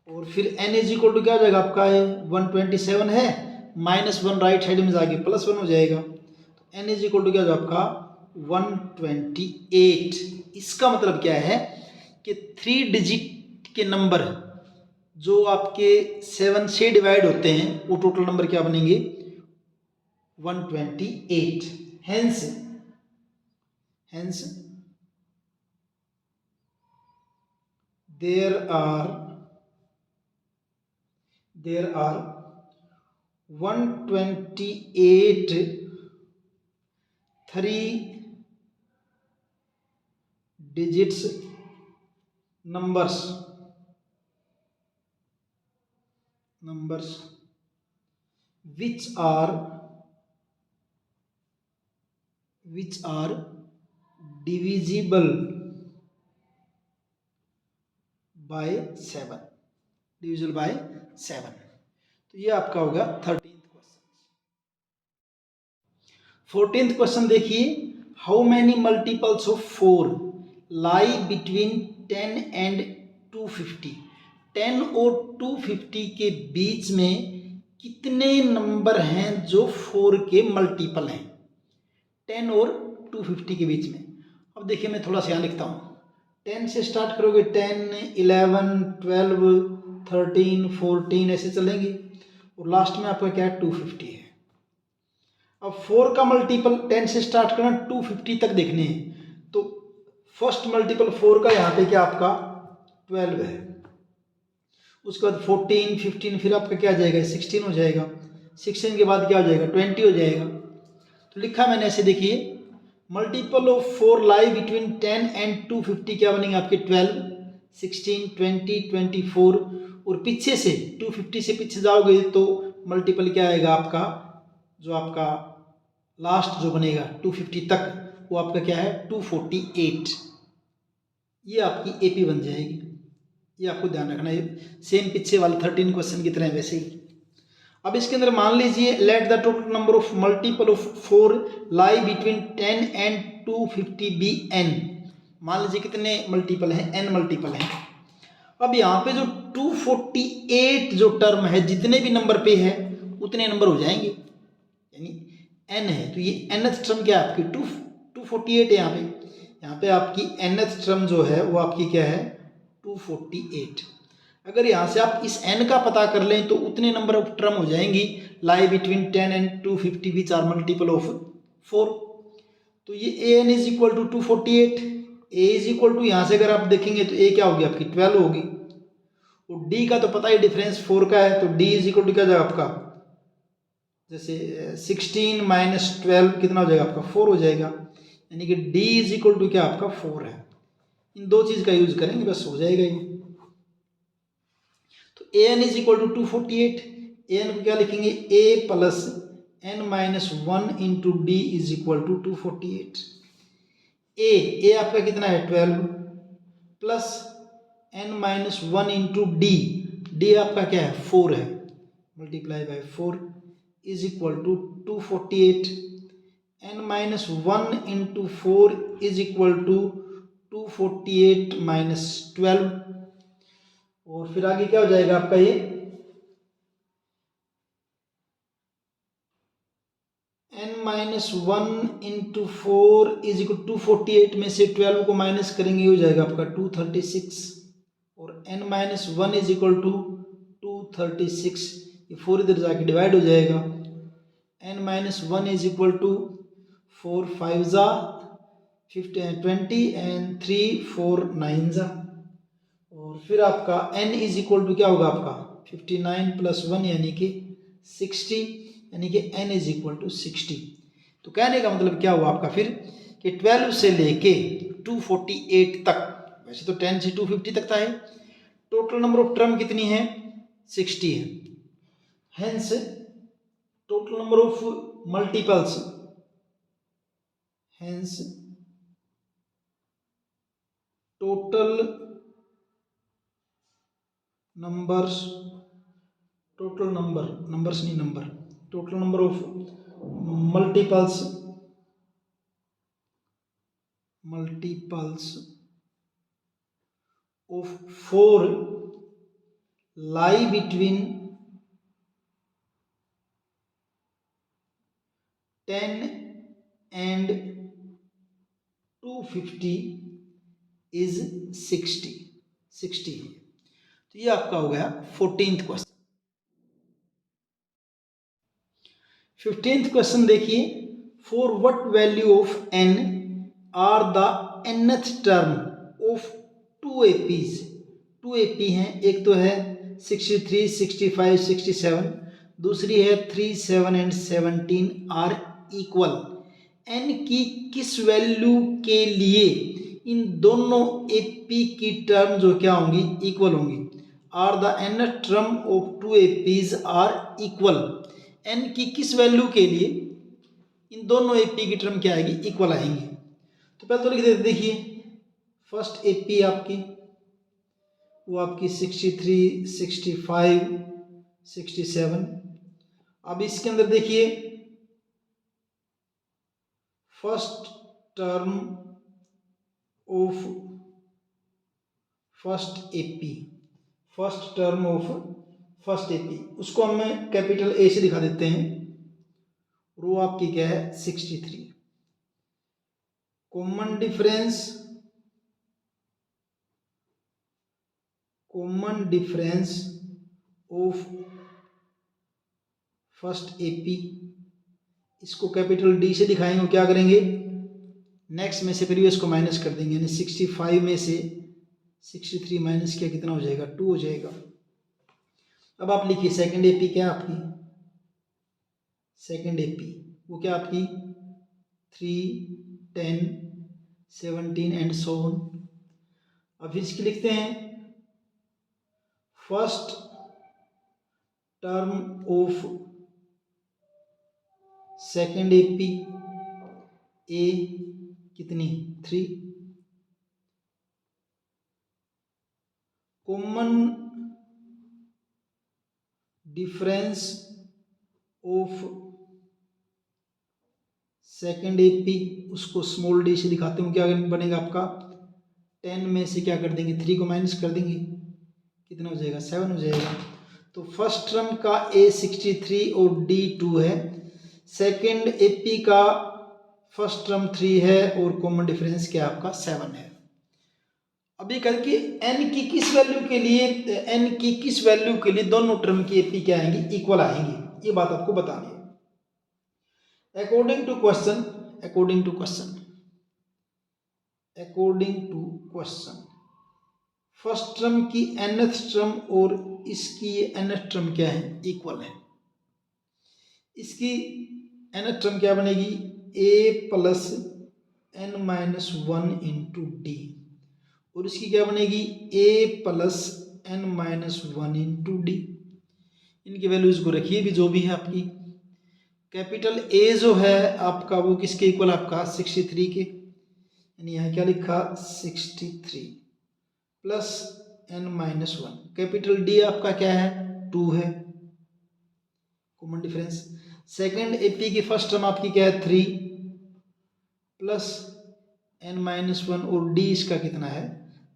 और फिर n इज इक्वल टू क्या हो जाएगा आपका 127 है, माइनस 1 राइट साइड में जाके प्लस 1 हो जाएगा। तो n इज इक्वल टू क्या हो जाएगा आपका 128। इसका मतलब क्या है कि 3 डिजिट के नंबर जो आपके 7 से डिवाइड होते हैं वो टोटल नंबर क्या बनेंगे 128। Hence there are 128 3 digits numbers which are divisible by 7। तो ये आपका होगा 13th क्वेश्चन। 14th क्वेश्चन देखिए, how many multiples of 4 lie between 10 and 250। 10 और 250 के बीच में कितने नंबर हैं जो 4 के मल्टीपल हैं 10 और 250 के बीच में। अब देखिए मैं थोड़ा सा यहाँ लिखता हूँ, 10 से स्टार्ट करोगे 10, 11, 12, 13, 14 ऐसे चलेंगे और लास्ट में आपका क्या है 250 है। अब 4 का मल्टीपल 10 से स्टार्ट करना 250 तक देखने हैं तो फर्स्ट मल्टीपल 4 का यहाँ पे क्या आपका 12 है, उसके बाद 14, 15 फिर आपका क्या आ जाएगा 16 हो जाएगा, 16 के बाद क्या हो जाएगा 20 हो जाएगा। तो लिखा मैंने ऐसे, देखिए multiple of 4 lie between 10 and 250 क्या बनेंगे आपके 12, 16, 20, 24 और पीछे से 250 से पीछे जाओगे तो मल्टीपल क्या आएगा आपका, जो आपका लास्ट जो बनेगा 250 तक वो आपका क्या है 248। ये आपकी एपी बन जाएगी, ये आपको ध्यान रखना है, सेम पीछे वाले 13 क्वेश्चन की तरह वैसे ही। अब इसके अंदर मान लीजिए let the total number of multiple of 4 lie between 10 and 250 be n। मान लीजिए कितने मल्टीपल हैं n मल्टीपल हैं। अब यहाँ पे जो 248 जो टर्म है जितने भी नंबर पे है उतने नंबर हो जाएंगे। n है, तो ये nth टर्म क्या है आपकी 248 है। यहाँ पे आपकी nth टर्म जो है वो आपकी क्या है 248। अगर यहाँ से आप इस n का पता कर लें तो उतने नंबर ऑफ टर्म हो जाएंगी lie between 10 and 250 which are multiple of 4। तो ये an is equal to 248, a is equal to, यहाँ से अगर आप देखेंगे तो a क्या होगी आपकी 12 होगी, और d का तो पता ही डिफरेंस 4 का है, तो d इज इक्वल टू क्या जाएगा आपका, जैसे 16 माइनस 12 कितना हो जाएगा आपका 4 हो जाएगा, यानी कि d इज इक्वल टू क्या आपका 4 है। इन दो चीज का यूज करेंगे बस हो जाएगा ये। तो an is equal to 248, an को क्या लिखेंगे a plus n minus 1 into d is equal to 248। a आपका कितना है 12 plus n minus 1 into d आपका क्या है 4 है, multiply by 4 is equal to 248। n minus 1 into 4 is equal to 248 minus 12, और फिर आगे क्या हो जाएगा आपका ये n minus 1 into 4 is equal 248 में से 12 को माइनस करेंगे हो जाएगा आपका 236, और n minus 1 is equal to 236, ये 4 इधर जाके डिवाइड हो जाएगा, n minus 1 is equal to 4 5 जा 20 एंड 3 4 9 जा, और फिर आपका n इज इक्वल टू क्या होगा आपका 59 प्लस 1 यानी कि 60, यानी कि n इज इक्वल टू 60। तो कहने का मतलब क्या हुआ आपका फिर कि 12 से लेके 248 तक, वैसे तो 10 से 250 तक था है, टोटल नंबर ऑफ टर्म कितनी है 60 है, hence total number of multiples, hence total numbers, total numbers नहीं number, total number of multiples of 4 lie between 10 and 250 is 60 है। तो ये आपका हो गया 14th क्वेश्चन। 15th क्वेश्चन देखिए, for what value of n are the nth term of 2 APs। 2 AP हैं, एक तो है 63 65 67, दूसरी है 3 7 एंड 17 आर इक्वल। n की किस वैल्यू के लिए इन दोनों AP की टर्म जो क्या होंगी इक्वल होंगी, are the nth term of 2 APs are equal. n की किस वैल्यू के लिए इन दोनों AP की टर्म क्या आएगी इक्वल आएंगी। तो पहले तो लिख देते, देखिए फर्स्ट AP आपकी वो आपकी 63 65 67। अब इसके अंदर देखिए first term of first AP, first term of first AP, उसको हम कैपिटल A से दिखा देते हैं, रो आपकी क्या है 63। Common difference of first AP, इसको कैपिटल D से दिखाएंगे, क्या करेंगे नेक्स्ट में से प्रीवियस को माइनस कर देंगे, यानी 65 में से 63 माइनस किया कितना हो जाएगा 2 हो जाएगा। अब आप लिखिए सेकंड AP क्या आपकी, सेकंड AP वो क्या आपकी 3 10 17 एंड सो ऑन। अब इसकी लिखते हैं first term of second AP A कितनी 3, common difference of second AP, उसको स्मॉल d से दिखाते हूँ, क्या बनेगा आपका 10 में से क्या कर देंगे 3 को माइनस कर देंगे, कितना हो जाएगा 7 हो जाएगा। तो फर्स्ट टर्म का A 63 और D 2 है, सेकंड एपी का फर्स्ट टर्म 3 है और कॉमन डिफरेंस क्या आपका 7 है। अभी करके n की किस वैल्यू के लिए दोनों टर्म की एपी क्या आएंगी, इक्वल आएंगी, ये बात आपको बतानी है। According to question first term की nth टर्म और इसकी nth टर्म क्या है, इक्वल है। इसकी nth टर्म क्या बनेगी, a plus n minus 1 into D, और इसकी क्या बनेगी a plus n minus 1 into D. इनकी वैल्यूज को रखिए भी, जो भी है आपकी। कैपिटल A जो है आपका वो किसके इक्वल, आपका 63 के, यानी यहाँ क्या लिखा 63 plus n minus 1। Capital D आपका क्या है 2 है, कॉमन डिफरेंस। सेकेंड एपी की फर्स्ट टर्म आपकी क्या है 3 प्लस n माइनस 1 और D इसका कितना है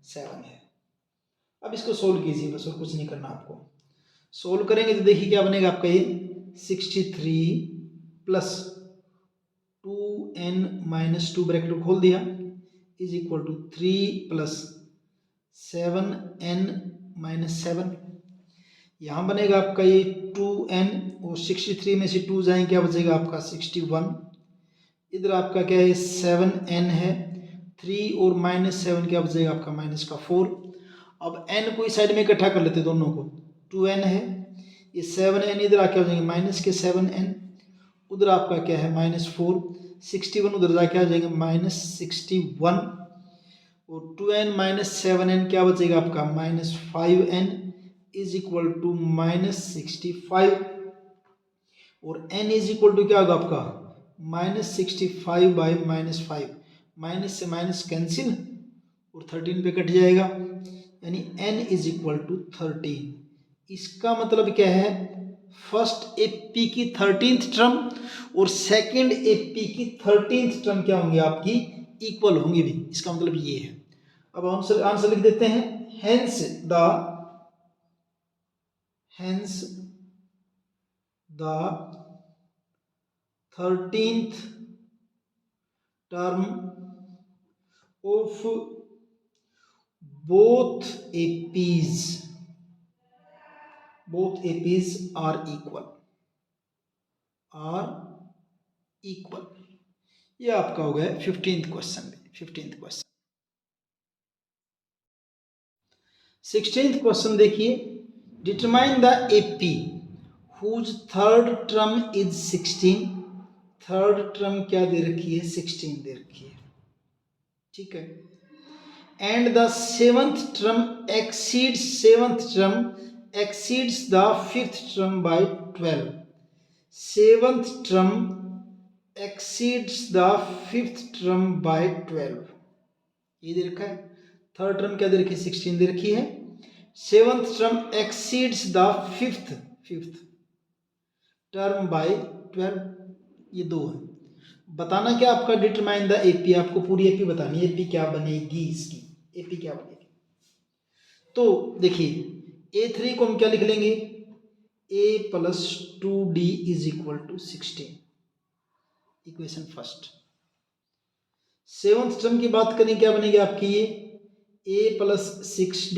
7 है। अब इसको सोल्व कीजिए बस, और कुछ नहीं करना आपको। सोल्व करेंगे तो देखिए क्या बनेगा आपका, ये 63 प्लस 2n माइनस 2 ब्रैकेट खोल दिया is equal to 3 plus 7n minus 7। यहाँ बनेगा आपका ये 2n और 63 में से 2 जाएंगे, क्या बचेगा आपका 61। इधर आपका क्या है 7n है, 3 और माइनस 7 क्या बचेगा आपका माइनस का 4। अब n को इस साइड में इकट्ठा कर लेते दोनों को, 2n है, ये 7n इधर आके हो जाएंगे माइनस के 7n, उधर आपका क्या है माइनस 4, 61 उधर जाके आ जाएंगे माइनस 61, और 2n माइनस 7n क्या बचेगा आपका minus 5n is equal to minus 65, और n इज इक्वल टू क्या होगा आपका माइनस 65 बाई माइनस 5, माइनस से माइनस कैंसिल और 13 पे कट जाएगा, यानी n इज इक्वल टू 13। इसका मतलब क्या है, फर्स्ट एपी की 13th टर्म और सेकंड एपी की 13th टर्म क्या होंगे आपकी इक्वल होंगी भी, इसका मतलब ये है। अब आंसर लिख देते हैं, hence the 13th term of both APs are equal। ये आपका हो गया 15th क्वेश्चन। 16th क्वेश्चन देखिए, determine the AP whose third term is 16। Third term क्या दे रखी है 16 दे रखी है, ठीक है। And the seventh term exceeds the fifth term by 12। Seventh term exceeds the fifth term by 12, ये दे रखा है। थर्ड टर्म क्या दे रखी है 16 दे रखी है। Seventh term exceeds the fifth term by 12, ये दो है। बताना क्या आपका, डिटरमाइन द एपी, आपको पूरी एपी बतानी है, एपी क्या बनेगी इसकी, एपी क्या बनेगी। तो देखिए A3 को हम क्या लिख लेंगे, a plus 2d is equal to 16, equation first. Seventh term की बात करें क्या बनेगी आपकी, ये a plus 6d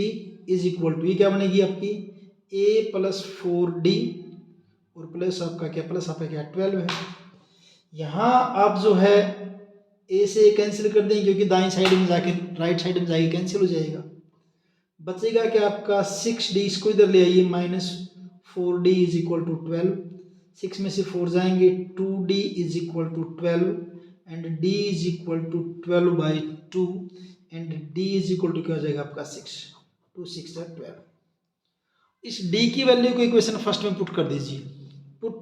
is equal to, ये क्या बनेगी आपकी a प्लस 4d और प्लस आपका क्या 12 है। यहाँ आप जो है a से कैंसिल कर देंगे, क्योंकि दाएं साइड में जाके राइट साइड में जाके कैंसिल हो जाएगा। बचेगा क्या आपका 6d, इसको इधर ले आइए, minus 4d is equal to 12, 6 में से 4 जाएंगे, 2d is equal to 12 and d is equal to 12 by 2 and d is equal to क्या हो जाएगा आपका 6, 2 6 12। इस d की वैल्यू को इक्वेशन फर्स्ट में पुट कर दीजिए, put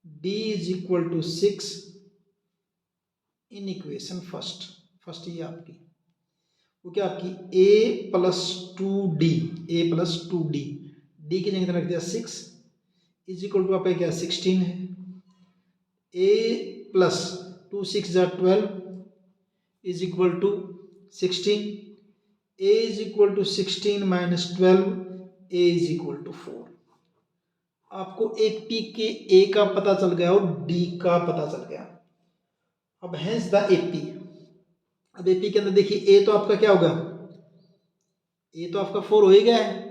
d is equal to 6 in equation first ये आपकी वो क्या आपकी a प्लस 2d, d की जगह रख दिया 6 इज इक्वल टू आपका क्या 16 है। a plus 2 6 12 is equal to 16, a is equal to 16 minus 12, a is equal to 4। आपको एपी के ए का पता चल गया और डी का पता चल गया। अब हेंस द एपी। अब एपी के अंदर देखिए ए तो आपका क्या होगा, ए तो आपका 4 हो ही गया है,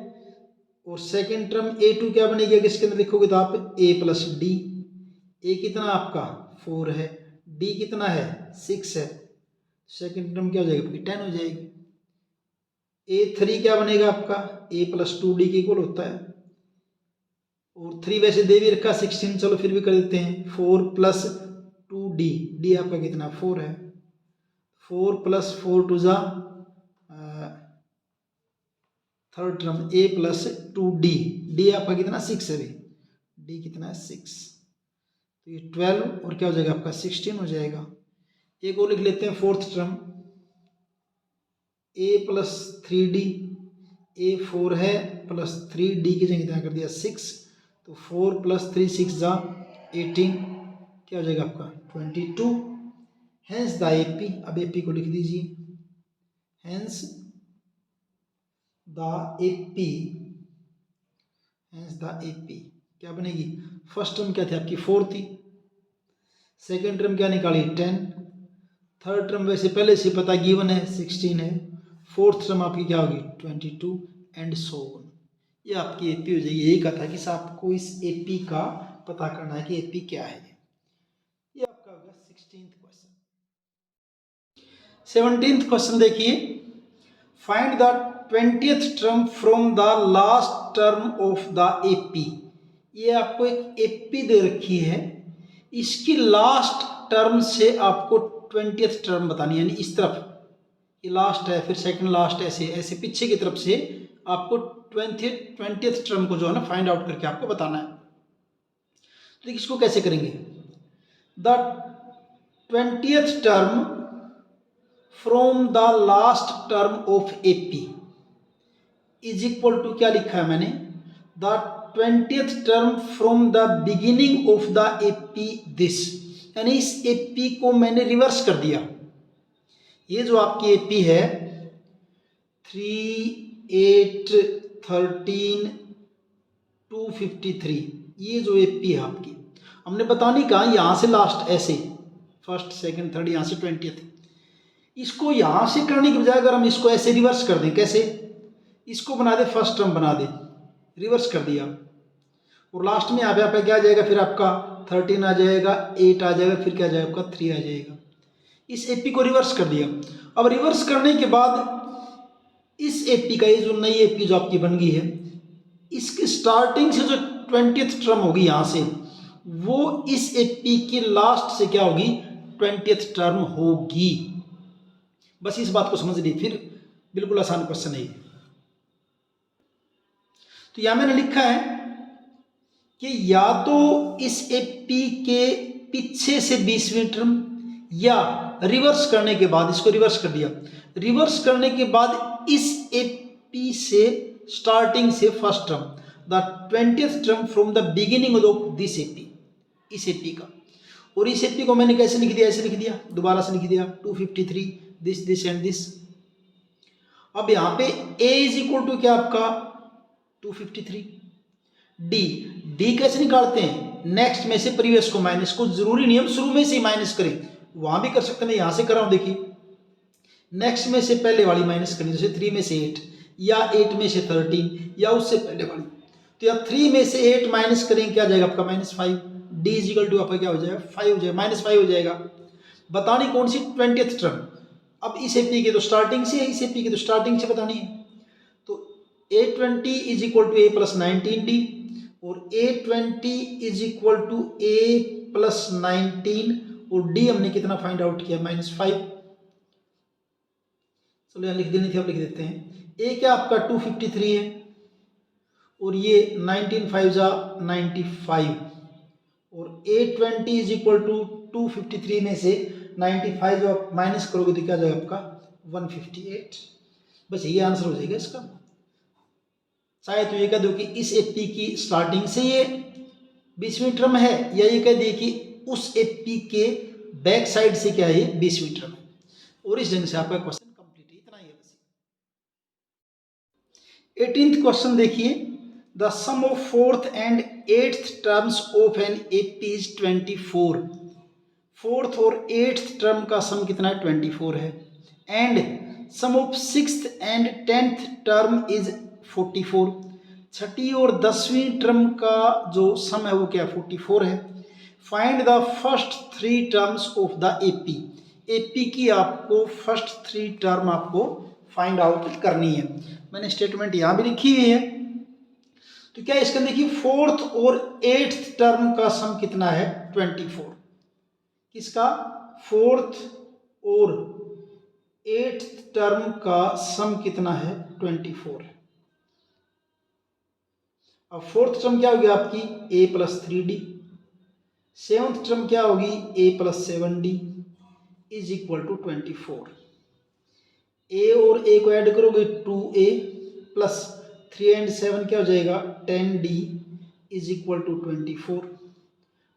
और सेकेंड टर्म A2 क्या बनेगी, अगर इसके अंदर लिखोगे तो आप A प्लस डी। ए कितना आपका 4 है, डी कितना है 6 है, सेकेंड टर्म क्या हो जाएगी आपकी 10 हो जाएगी। A3 क्या बनेगा आपका A प्लस 2D के इक्वल होता है, और 3 वैसे दे भी रखा 16, चलो फिर भी कर देते हैं 4 प्लस 2D, डी आपका कितना 4 है, 4 प्लस 4 टू जा third term A plus 2D, D आपका कितना 6 है भाई, डी कितना है 6, तो ये 12 और क्या हो जाएगा आपका 16 हो जाएगा। एक और लिख लेते हैं fourth term A plus 3D, A 4 है प्लस 3D की जगह कितना कर दिया 6, तो 4 प्लस 3 6 जा 18, क्या हो जाएगा आपका 22। हेंस द AP, अब AP को लिख दीजिए, hence the AP, hence the AP क्या बनेगी, फर्स्ट टर्म क्या थी आपकी 4 थी, सेकेंड टर्म क्या निकाली 10, थर्ड टर्म वैसे पहले से पता गिवन है 16 है, फोर्थ टर्म आपकी क्या होगी 22 एंड सो ऑन। ये आपकी एपी हो जाएगी। यही कहा था कि आपको इस एपी का पता करना है कि एपी क्या है। ये आपका होगा 16th क्वेश्चन। 17th क्वेश्चन देखिए, find the 20th term from the last term of the AP. ये आपको एक एपी दे रखी है, इसकी लास्ट टर्म से आपको 20th टर्म बतानी है, यानी इस तरफ ये लास्ट है फिर सेकंड लास्ट, ऐसे ऐसे पीछे की तरफ से आपको 20th टर्म को जो है ना फाइंड आउट करके आपको बताना है। तो इसको कैसे करेंगे, the 20th term from the last term of AP is equal to, क्या लिखा है मैंने, the 20th term from the beginning of the AP this, यानी इस एपी को मैंने रिवर्स कर दिया। ये जो आपकी एपी है 3 8 13 253, ये जो एपी है आपकी, हमने बतानी कहा यहाँ से लास्ट ऐसे फर्स्ट सेकंड थर्ड यहाँ से 20th, इसको यहाँ से करने की बजाय अगर हम इसको ऐसे रिवर्स कर दें, कैसे, इसको बना दे फर्स्ट टर्म बना दे, रिवर्स कर दिया, और लास्ट में यहाँ पे क्या आ जाएगा, फिर आपका 13 आ जाएगा, 8 आ जाएगा, फिर क्या आ जाएगा आपका 3 आ जाएगा। इस एपी को रिवर्स कर दिया। अब रिवर्स करने के बाद इस एपी का, ये जो नई एपी जो आपकी बन गई है, इसकी स्टार्टिंग से जो 20th टर्म होगी यहाँ से, वो इस एपी की लास्ट से क्या होगी 20th टर्म होगी। बस इस बात को समझ ली, फिर बिल्कुल आसान क्वेश्चन है। तो यहां मैंने लिखा है कि या तो इस एपी के पीछे से 20वीं टर्म, या रिवर्स करने के बाद, इसको रिवर्स कर दिया, रिवर्स करने के बाद इस एपी से स्टार्टिंग से first term, the 20th term from the beginning of this AP, इस एपी का, और इस एपी को मैंने कैसे लिख दिया, ऐसे लिख दिया, दोबारा से लिख दिया 253 दिस दिस एंड दिस। अब यहां पे a इज इक्वल टू क्या आपका 253, डी कैसे निकालते हैं, नेक्स्ट में से प्रीवियस को माइनस, कुछ जरूरी नहीं हम शुरू में से माइनस करें, वहां भी कर सकते हैं, मैं यहां से कर रहा हूं, देखिए नेक्स्ट में से पहले वाली माइनस करनी, जैसे 3 में से 8 या 8 में से 13 या उससे पहले वाली, तो या 3 में से 8 माइनस करेंगे, क्या जाएगा आपका -5, डी इज इक्वल टू आपका क्या हो जाएगा 5 हो जाएगा, -5 हो जाएगा। बतानी कौन सी 20th टर्म, अब इस एपी के तो स्टार्टिंग से, इस एपी की तो स्टार्टिंग से बतानी है, तो A20 is equal to A plus 19D, और A20 is equal to A plus 19, और D हमने कितना फाइंड आउट किया -5। चलो यहाँ लिख देनी थी, अब लिख देते हैं, A क्या आपका 253 है, और ये 19 5 जा 95, और A20 इज इक्वल टू 253 में से 95 जो आप माइनस करोगे तो क्या जाएगा आपका 158। बस ये आंसर हो जाएगा इसका। चाहे तो ये कह दो कि इस एपी की स्टार्टिंग से ये 20वीं टर्म है, या ये कह दिए कि उस एपी के बैक साइड से क्या है 20वीं टर्म है, और इस ढंग से आपका क्वेश्चन कंप्लीट है। इतना ही है बस। 18th क्वेश्चन देखिए, the sum of 4th and eighth terms of an AP is 24। Fourth और एट्थ टर्म का सम कितना है? 24 है। And sum of sixth and 10th term is 44। छठी और 10वीं टर्म का जो सम है वो क्या 44 है। Find the first 3 terms of the AP. AP की आपको फर्स्ट 3 टर्म आपको फाइंड आउट करनी है। मैंने स्टेटमेंट यहाँ भी लिखी हुई है। तो क्या इसका देखिए फोर्थ और एट्थ टर्म का सम कितना है? 24। किसका? फोर्थ और एट्थ टर्म का सम कितना है? 24। अब फोर्थ टर्म क्या होगी आपकी? a plus 3d। Seventh term क्या होगी? a plus 7d is equal to 24। a और a को ऐड करोगे 2a प्लस 3 एंड 7 क्या हो जाएगा? 10d is equal to 24।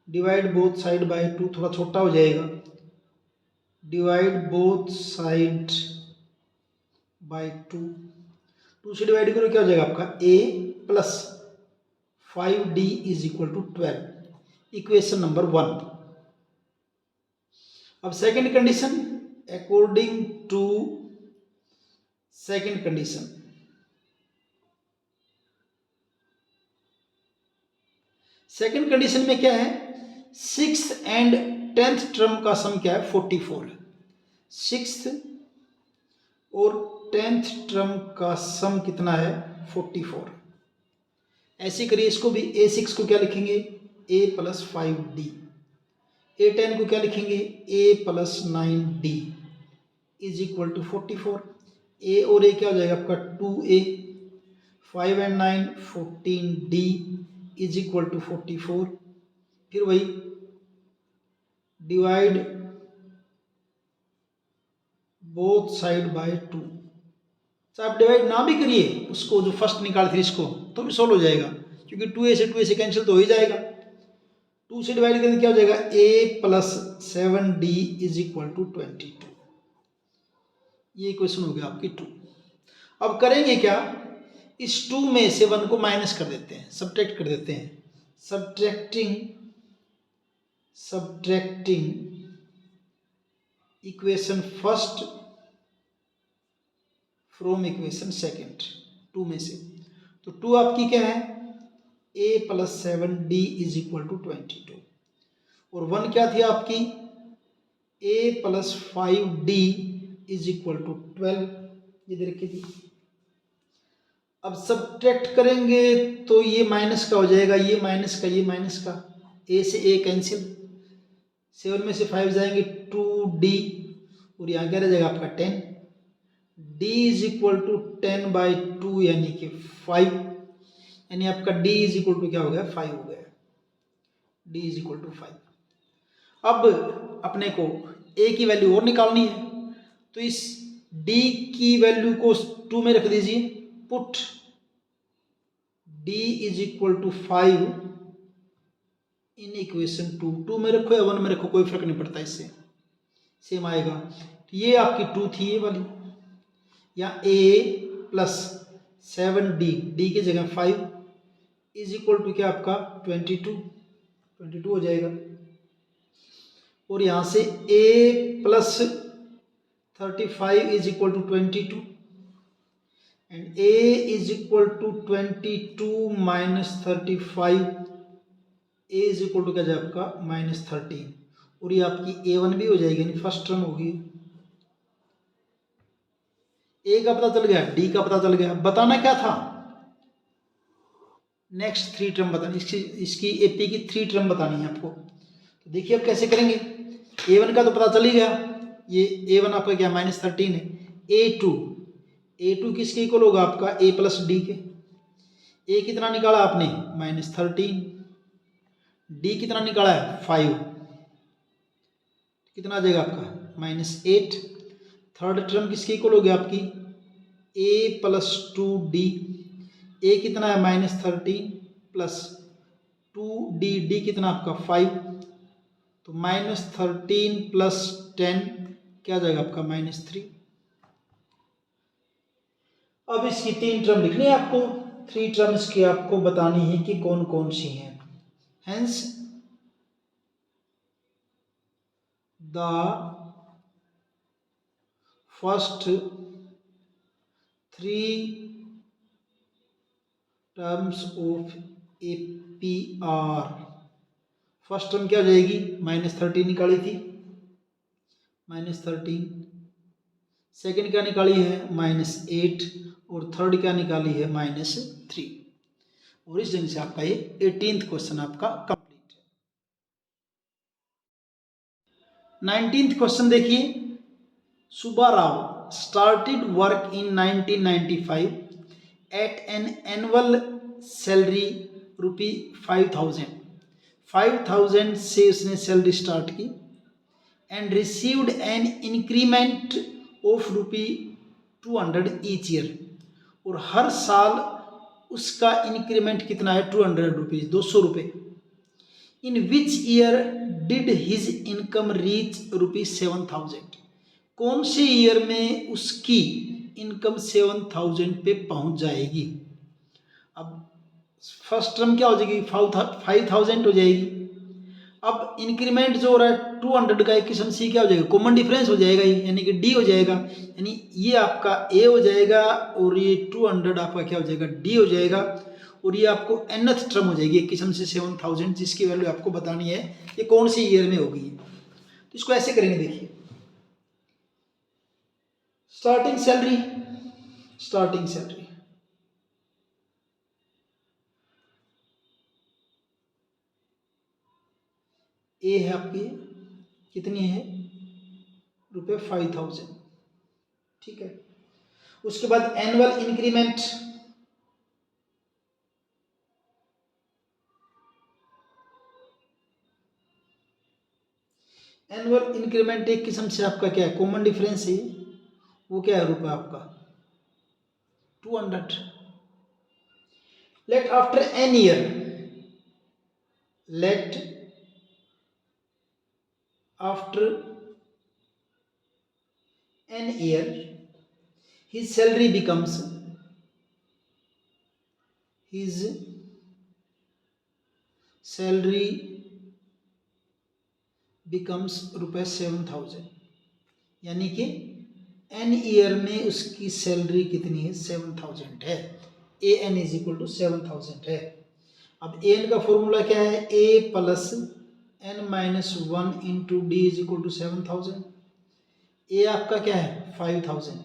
Divide both side by 2, थोड़ा छोटा हो जाएगा। डिवाइड बोथ साइड बाय 2, 2 से डिवाइड करो क्या हो जाएगा आपका? a plus 5d is equal to 12। Equation number 1। अब second condition, according to second condition, second condition में क्या है? 6th एंड 10th टर्म का सम क्या है? 44 है। 6th और 10th टर्म का सम कितना है? 44। ऐसे करिए, इसको भी a6 को क्या लिखेंगे? a plus 5d। a10 को क्या लिखेंगे? a plus 9d is equal to 44। a और a क्या हो जाएगा आपका? 2a, 5 and 9 14d is equal to 44। फिर वही डिवाइड बोथ साइड बाय 2। चाहे आप डिवाइड ना भी करिए उसको, जो फर्स्ट निकाल थी इसको, तो भी सोल्व हो जाएगा, क्योंकि 2a से कैंसिल तो हो ही जाएगा। 2 से डिवाइड करेंगे क्या हो जाएगा? a plus 7d is equal to 22। ये क्वेश्चन हो गया आपकी 2। अब करेंगे क्या? इस 2 में से 1 को माइनस कर देते हैं, सब्ट्रैक्ट कर देते हैं। Subtracting equation first from equation second, 2 में से। तो 2 आपकी क्या है? a plus 7d is equal to 22। और 1 क्या थी आपकी? a plus 5d is equal to 12। ये दे रखी थी। अब सब्ट्रैक्ट करेंगे तो ये माइनस का हो जाएगा, ये माइनस का, ये माइनस का, a से a कैंसिल, 7 में से 5 जाएंगे 2d, और यहाँ क्या रह जाएगा आपका 10। d इज इक्वल टू 10/2 यानी कि 5, यानी आपका d इज इक्वल टू क्या हो गया? 5 हो गया। d is equal to 5। अब अपने को a की वैल्यू और निकालनी है, तो इस d की वैल्यू को 2 में रख दीजिए। Put d is equal to 5 in equation 2। 2 में रखो या 1 में रखो, कोई फर्क नहीं पड़ता, इससे सेम आएगा। तो ये आपकी 2 थी ये वाली, या a प्लस 7d, d की जगह 5 इज इक्वल टू क्या आपका? 22 हो जाएगा। और यहाँ से a plus 35 is equal to 22, and a is equal to 22 minus 35, a is equal to क्या जाए आपका? -13। और ये आपकी a1 भी हो जाएगी, यानी फर्स्ट टर्म होगी। a का पता चल गया, d का पता चल गया। बताना क्या था? नेक्स्ट 3 टर्म बतानी, इसकी एपी की 3 टर्म बतानी है आपको। तो देखिए अब कैसे करेंगे। a1 का तो पता चल ही गया, ये a1 आपका क्या? -13 है। a2 किसके इक्वल होगा आपका? a प्लस डी के। a कितना निकाला आपने? -13। d कितना निकाला है? 5। कितना आ जाएगा आपका? -8। थर्ड टर्म किसके इक्वल होगी आपकी? a plus 2d। a कितना है? -13 प्लस 2d, d कितना आपका? 5। तो -13 प्लस 10 क्या आ जाएगा आपका? -3। अब इसकी 3 टर्म लिखनी है आपको। 3 टर्म्स की आपको बतानी है कि कौन कौन सी हैं। Hence the first three terms of APR, first term क्या हो जाएगी, -13 निकाली थी, -13, सेकेंड क्या निकाली है, -8, और थर्ड क्या निकाली है, -3। और इस ढंग से आपका ये 18th क्वेश्चन आपका कंप्लीट है। 19th क्वेश्चन देखिए, Subbarao started work in 1995 at an annual salary ₹5,000 से उसने सैलरी स्टार्ट की and received an increment of ₹200 each year, और हर साल उसका इंक्रीमेंट कितना है, ₹200, 200 रुपये। In which year did his income reach ₹7,000, कौन से ईयर में उसकी इनकम 7,000 पे पहुंच जाएगी। अब फर्स्ट टर्म क्या हो जाएगी, 5,000 हो जाएगी। अब इंक्रीमेंट जो हो रहा है 200 का, एक किस्म से क्या हो जाएगा, कॉमन डिफरेंस हो जाएगा, यानी कि डी हो जाएगा, यानी ये आपका ए हो जाएगा और ये 200 आपका क्या हो जाएगा, डी हो जाएगा, और ये आपको nth टर्म हो जाएगी एक किस्म से 7,000, जिसकी वैल्यू आपको बतानी है ये कौन सी ईयर में होगी। तो इसको ऐसे करेंगे, देखिए स्टार्टिंग सैलरी ए है आपकी, कितनी है, ₹5,000, ठीक है। उसके बाद एनुअल इंक्रीमेंट, एक किस्म से आपका क्या है, कॉमन डिफरेंस है, वो क्या है, रुपये आपका 200। Let after an year, his salary becomes ₹7,000, यानी कि एन ईयर में उसकी सैलरी कितनी है, 7,000 है। A n is equal to 7,000 है। अब ए एन का फॉर्मूला क्या है, a plus n minus 1 into d is equal to 7,000। A आपका क्या है 5,000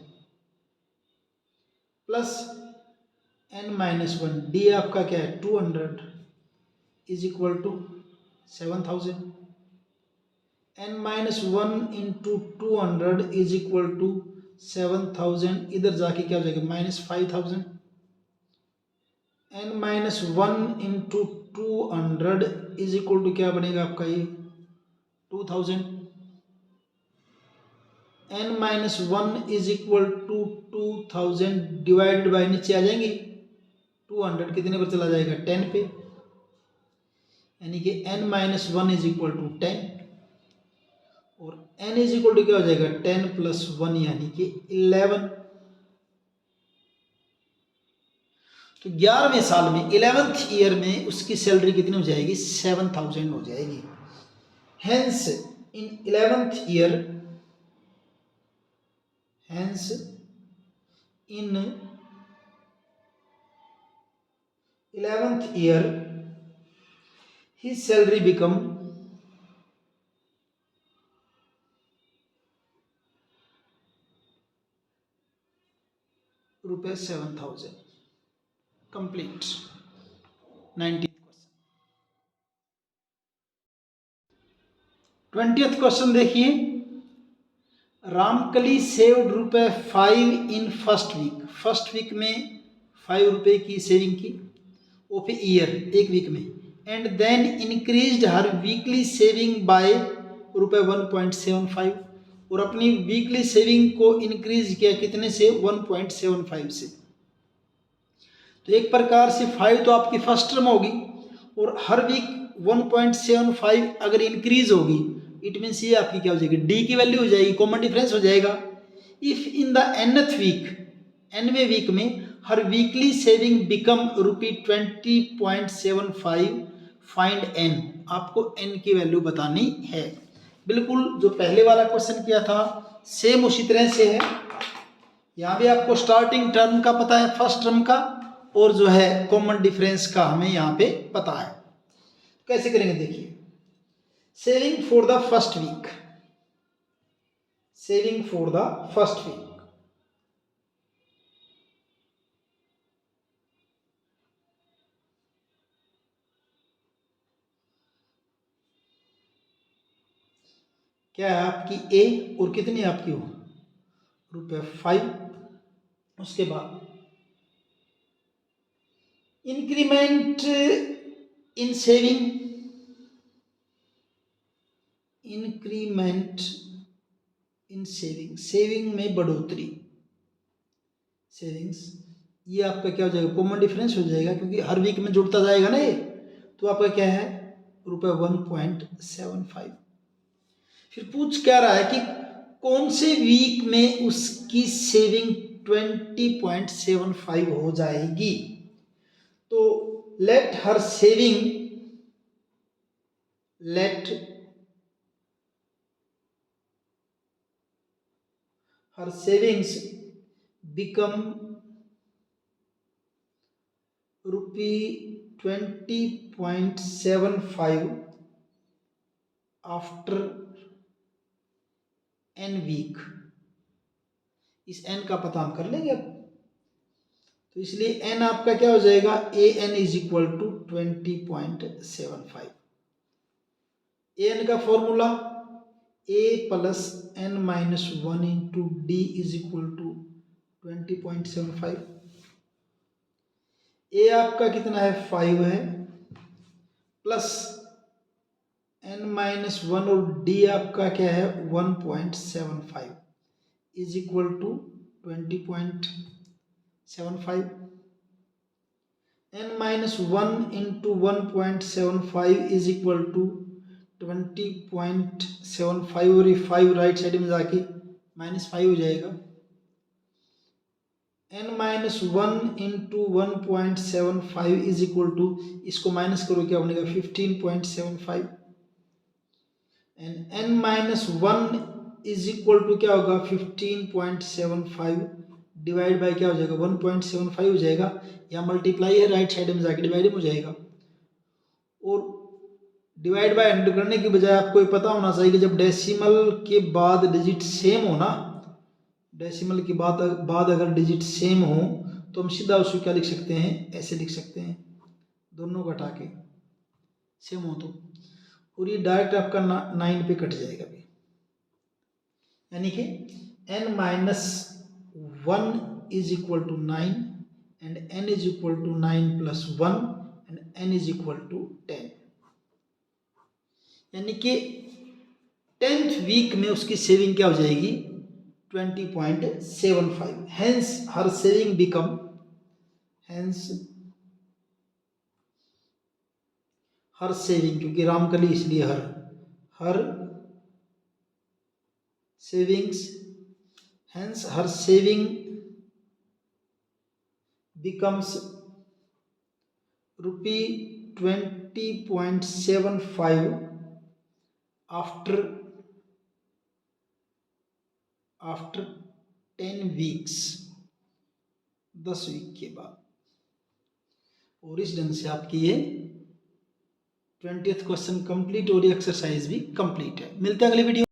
प्लस एन माइनस 1, डी आपका क्या है 200 is equal to 7,000। N minus 1 into 200 is equal to 7,000, इधर जाके क्या हो जाएगा -5,000। N minus 1 into 200 is equal to क्या बनेगा आपका ये 2,000। N minus 1 is equal to 2,000 divided by, नीचे आ जाएंगे 200 कितने पर चला जाएगा 10 पे, यानी कि n minus 1 is equal to 10, और n इज इक्वल टू क्या हो जाएगा 10 प्लस 1 यानी कि 11। तो 11वें साल में 11th ईयर में उसकी सैलरी कितनी हो जाएगी 7,000 हो जाएगी। Hence in 11th year, his salary become ₹7,000 complete। 19th question. 20th question देखिए, Ramkali saved ₹5 in first week में ₹5 की सेविंग की ऑफ ए ईयर, एक वीक में, एंड देन इंक्रीज्ड हर वीकली सेविंग बाय ₹1.75, और अपनी वीकली सेविंग को इंक्रीज किया कितने से 1.75 से। तो एक प्रकार से 5 तो आपकी फर्स्ट टर्म होगी, और हर वीक 1.75 अगर इंक्रीज होगी, इट मीन्स ये आपकी क्या हो जाएगी डी की वैल्यू हो जाएगी, कॉमन डिफरेंस हो जाएगा। If in the nth week, nवें वीक में हर weekly saving become ₹20.75 find n, आपको एन की वैल्यू बतानी है। बिल्कुल जो पहले वाला क्वेश्चन किया था सेम उसी तरह से है। यहाँ भी आपको स्टार्टिंग टर्म का पता है, फर्स्ट टर्म का, और जो है कॉमन डिफरेंस का हमें यहाँ पे पता है। कैसे करेंगे देखिए, saving for the first week, saving for the first week, क्या है आपकी ए और कितनी आपकी हो ₹5। उसके बाद increment in saving, increment in saving, saving में बढ़ोतरी, सेविंग्स, ये आपका क्या हो जाएगा, कॉमन डिफरेंस हो जाएगा क्योंकि हर वीक में जुड़ता जाएगा ना ये, तो आपका क्या है ₹1.75। फिर पूछ क्या रहा है कि कौन से वीक में उसकी सेविंग 20.75 हो जाएगी। तो let her savings become ₹20.75 after n week. इस n का पता हम कर लेंगे अब, तो इसलिए n आपका क्या हो जाएगा, an is equal to 20.75। an का formula a plus n minus 1 into d is equal to 20.75। a आपका कितना है 5 है, प्लस n माइनस 1 और d आपका क्या है 1.75 is equal to 20.75। n minus 1 into 1.75 is equal to 20.75 और ये 5 राइट साइड में जाके -5 हो जाएगा। n minus 1 into 1.75 is equal to, इसको माइनस करो क्या बनेगा 15.75, and n minus 1 is equal to क्या होगा 15.75 डिवाइड बाय क्या हो जाएगा 1.75 हो जाएगा, यहाँ मल्टीप्लाई है राइट साइड में जाके डिवाइड हो जाएगा। और डिवाइड बाय 100 करने की बजाय आपको ये पता होना चाहिए कि जब डेसिमल के बाद डिजिट सेम हो ना, डेसिमल के बाद अगर डिजिट सेम हो तो हम सीधा उसको क्या लिख सकते हैं, ऐसे लिख सकते हैं, दोनों घटा के सेम हो तो, और ये डायरेक्ट आपका 9 पे कट जाएगा भी, यानी कि n minus 1 is equal to 9 and n is equal to 9 plus 1 and n is equal to 10, यानी कि 10th वीक में उसकी सेविंग क्या हो जाएगी 20.75। Hence her saving become, hence her saving, क्योंकि रामकली इसलिए her savings, hence her saving becomes ₹20.75 after 10 weeks, 10 week के बाद। और इस ढंग से आपकी ये 20th क्वेश्चन कंप्लीट और एक्सरसाइज भी कंप्लीट है। मिलते हैं अगली वीडियो।